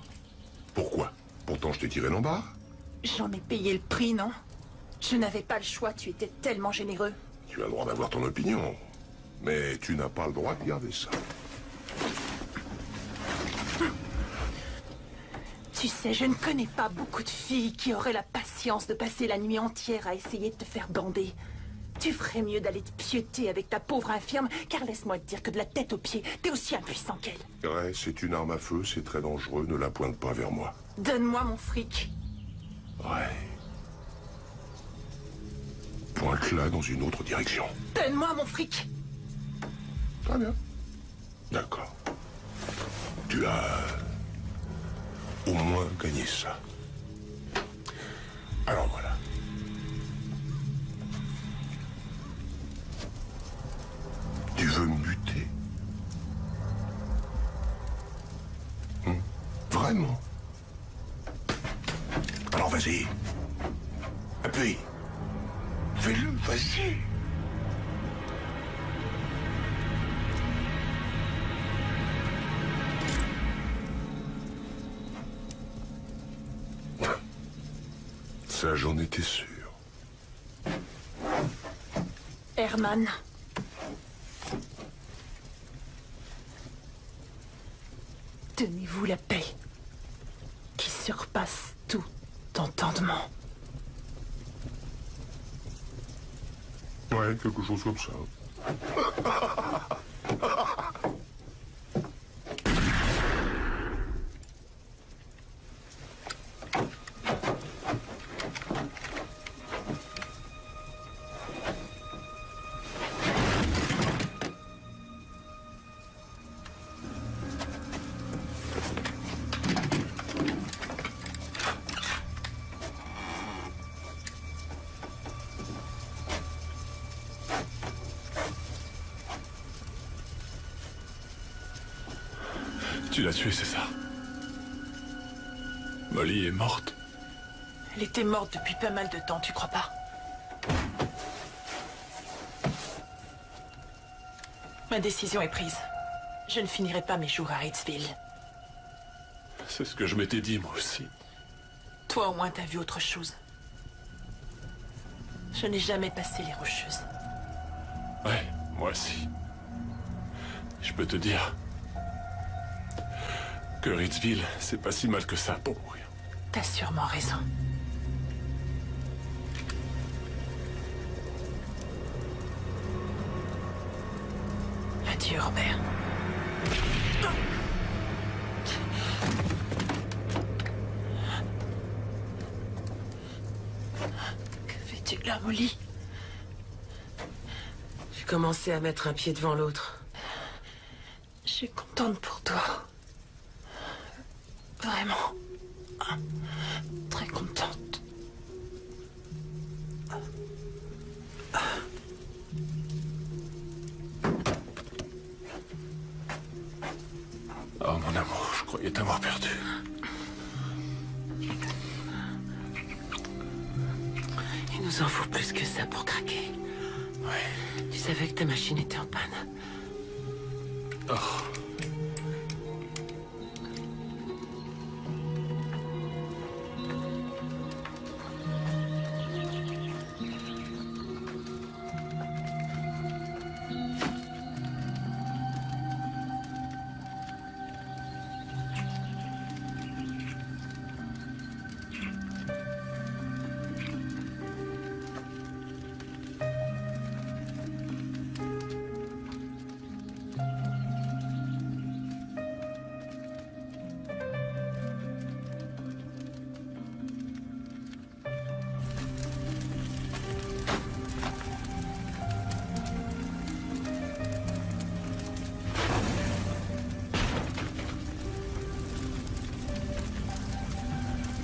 Pourquoi? Pourtant, je t'ai tiré d'en bas. J'en ai payé le prix, non? Je n'avais pas le choix, tu étais tellement généreux. Tu as le droit d'avoir ton opinion. Mais tu n'as pas le droit de garder ça. Tu sais, je ne connais pas beaucoup de filles qui auraient la patience de passer la nuit entière à essayer de te faire bander. Tu ferais mieux d'aller te pieuter avec ta pauvre infirme, car laisse-moi te dire que de la tête aux pieds, t'es aussi impuissant qu'elle. Ouais, c'est une arme à feu, c'est très dangereux, ne la pointe pas vers moi. Donne-moi mon fric. Ouais. Pointe-la dans une autre direction. Donne-moi mon fric. Très bien. D'accord. Tu as au moins gagné ça. Alors voilà. Tu veux me buter? Vraiment? Alors vas-y. Appuie. Fais-le, vas-y. Ça, j'en étais sûr. Herman. Donnez-vous la paix qui surpasse tout entendement. Ouais, quelque chose comme ça. Tu l'as tuée, c'est ça? Molly est morte. Elle était morte depuis pas mal de temps, tu crois pas? Ma décision est prise. Je ne finirai pas mes jours à Ritzville. C'est ce que je m'étais dit, moi aussi. Toi, au moins, t'as vu autre chose. Je n'ai jamais passé les Rocheuses. Ouais, moi aussi. Je peux te dire que Ritzville, c'est pas si mal que ça pour mourir. T'as sûrement raison. Adieu, Robert. Que fais-tu là, Molly? J'ai commencé à mettre un pied devant l'autre. Je suis contente pour toi. Vraiment. Très contente. Oh, mon amour, je croyais t'avoir perdu. Il nous en faut plus que ça pour craquer. Ouais. Tu savais que ta machine était en panne. Oh.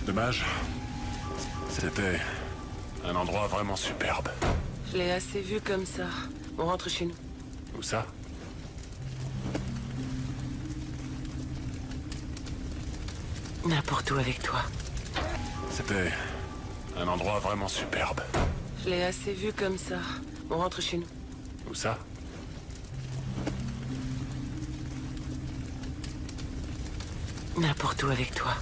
Dommage. C'était un endroit vraiment superbe. Je l'ai assez vu comme ça. On rentre chez nous. Où ça? N'importe où avec toi. C'était un endroit vraiment superbe. Je l'ai assez vu comme ça. On rentre chez nous. Où ça? N'importe où avec toi.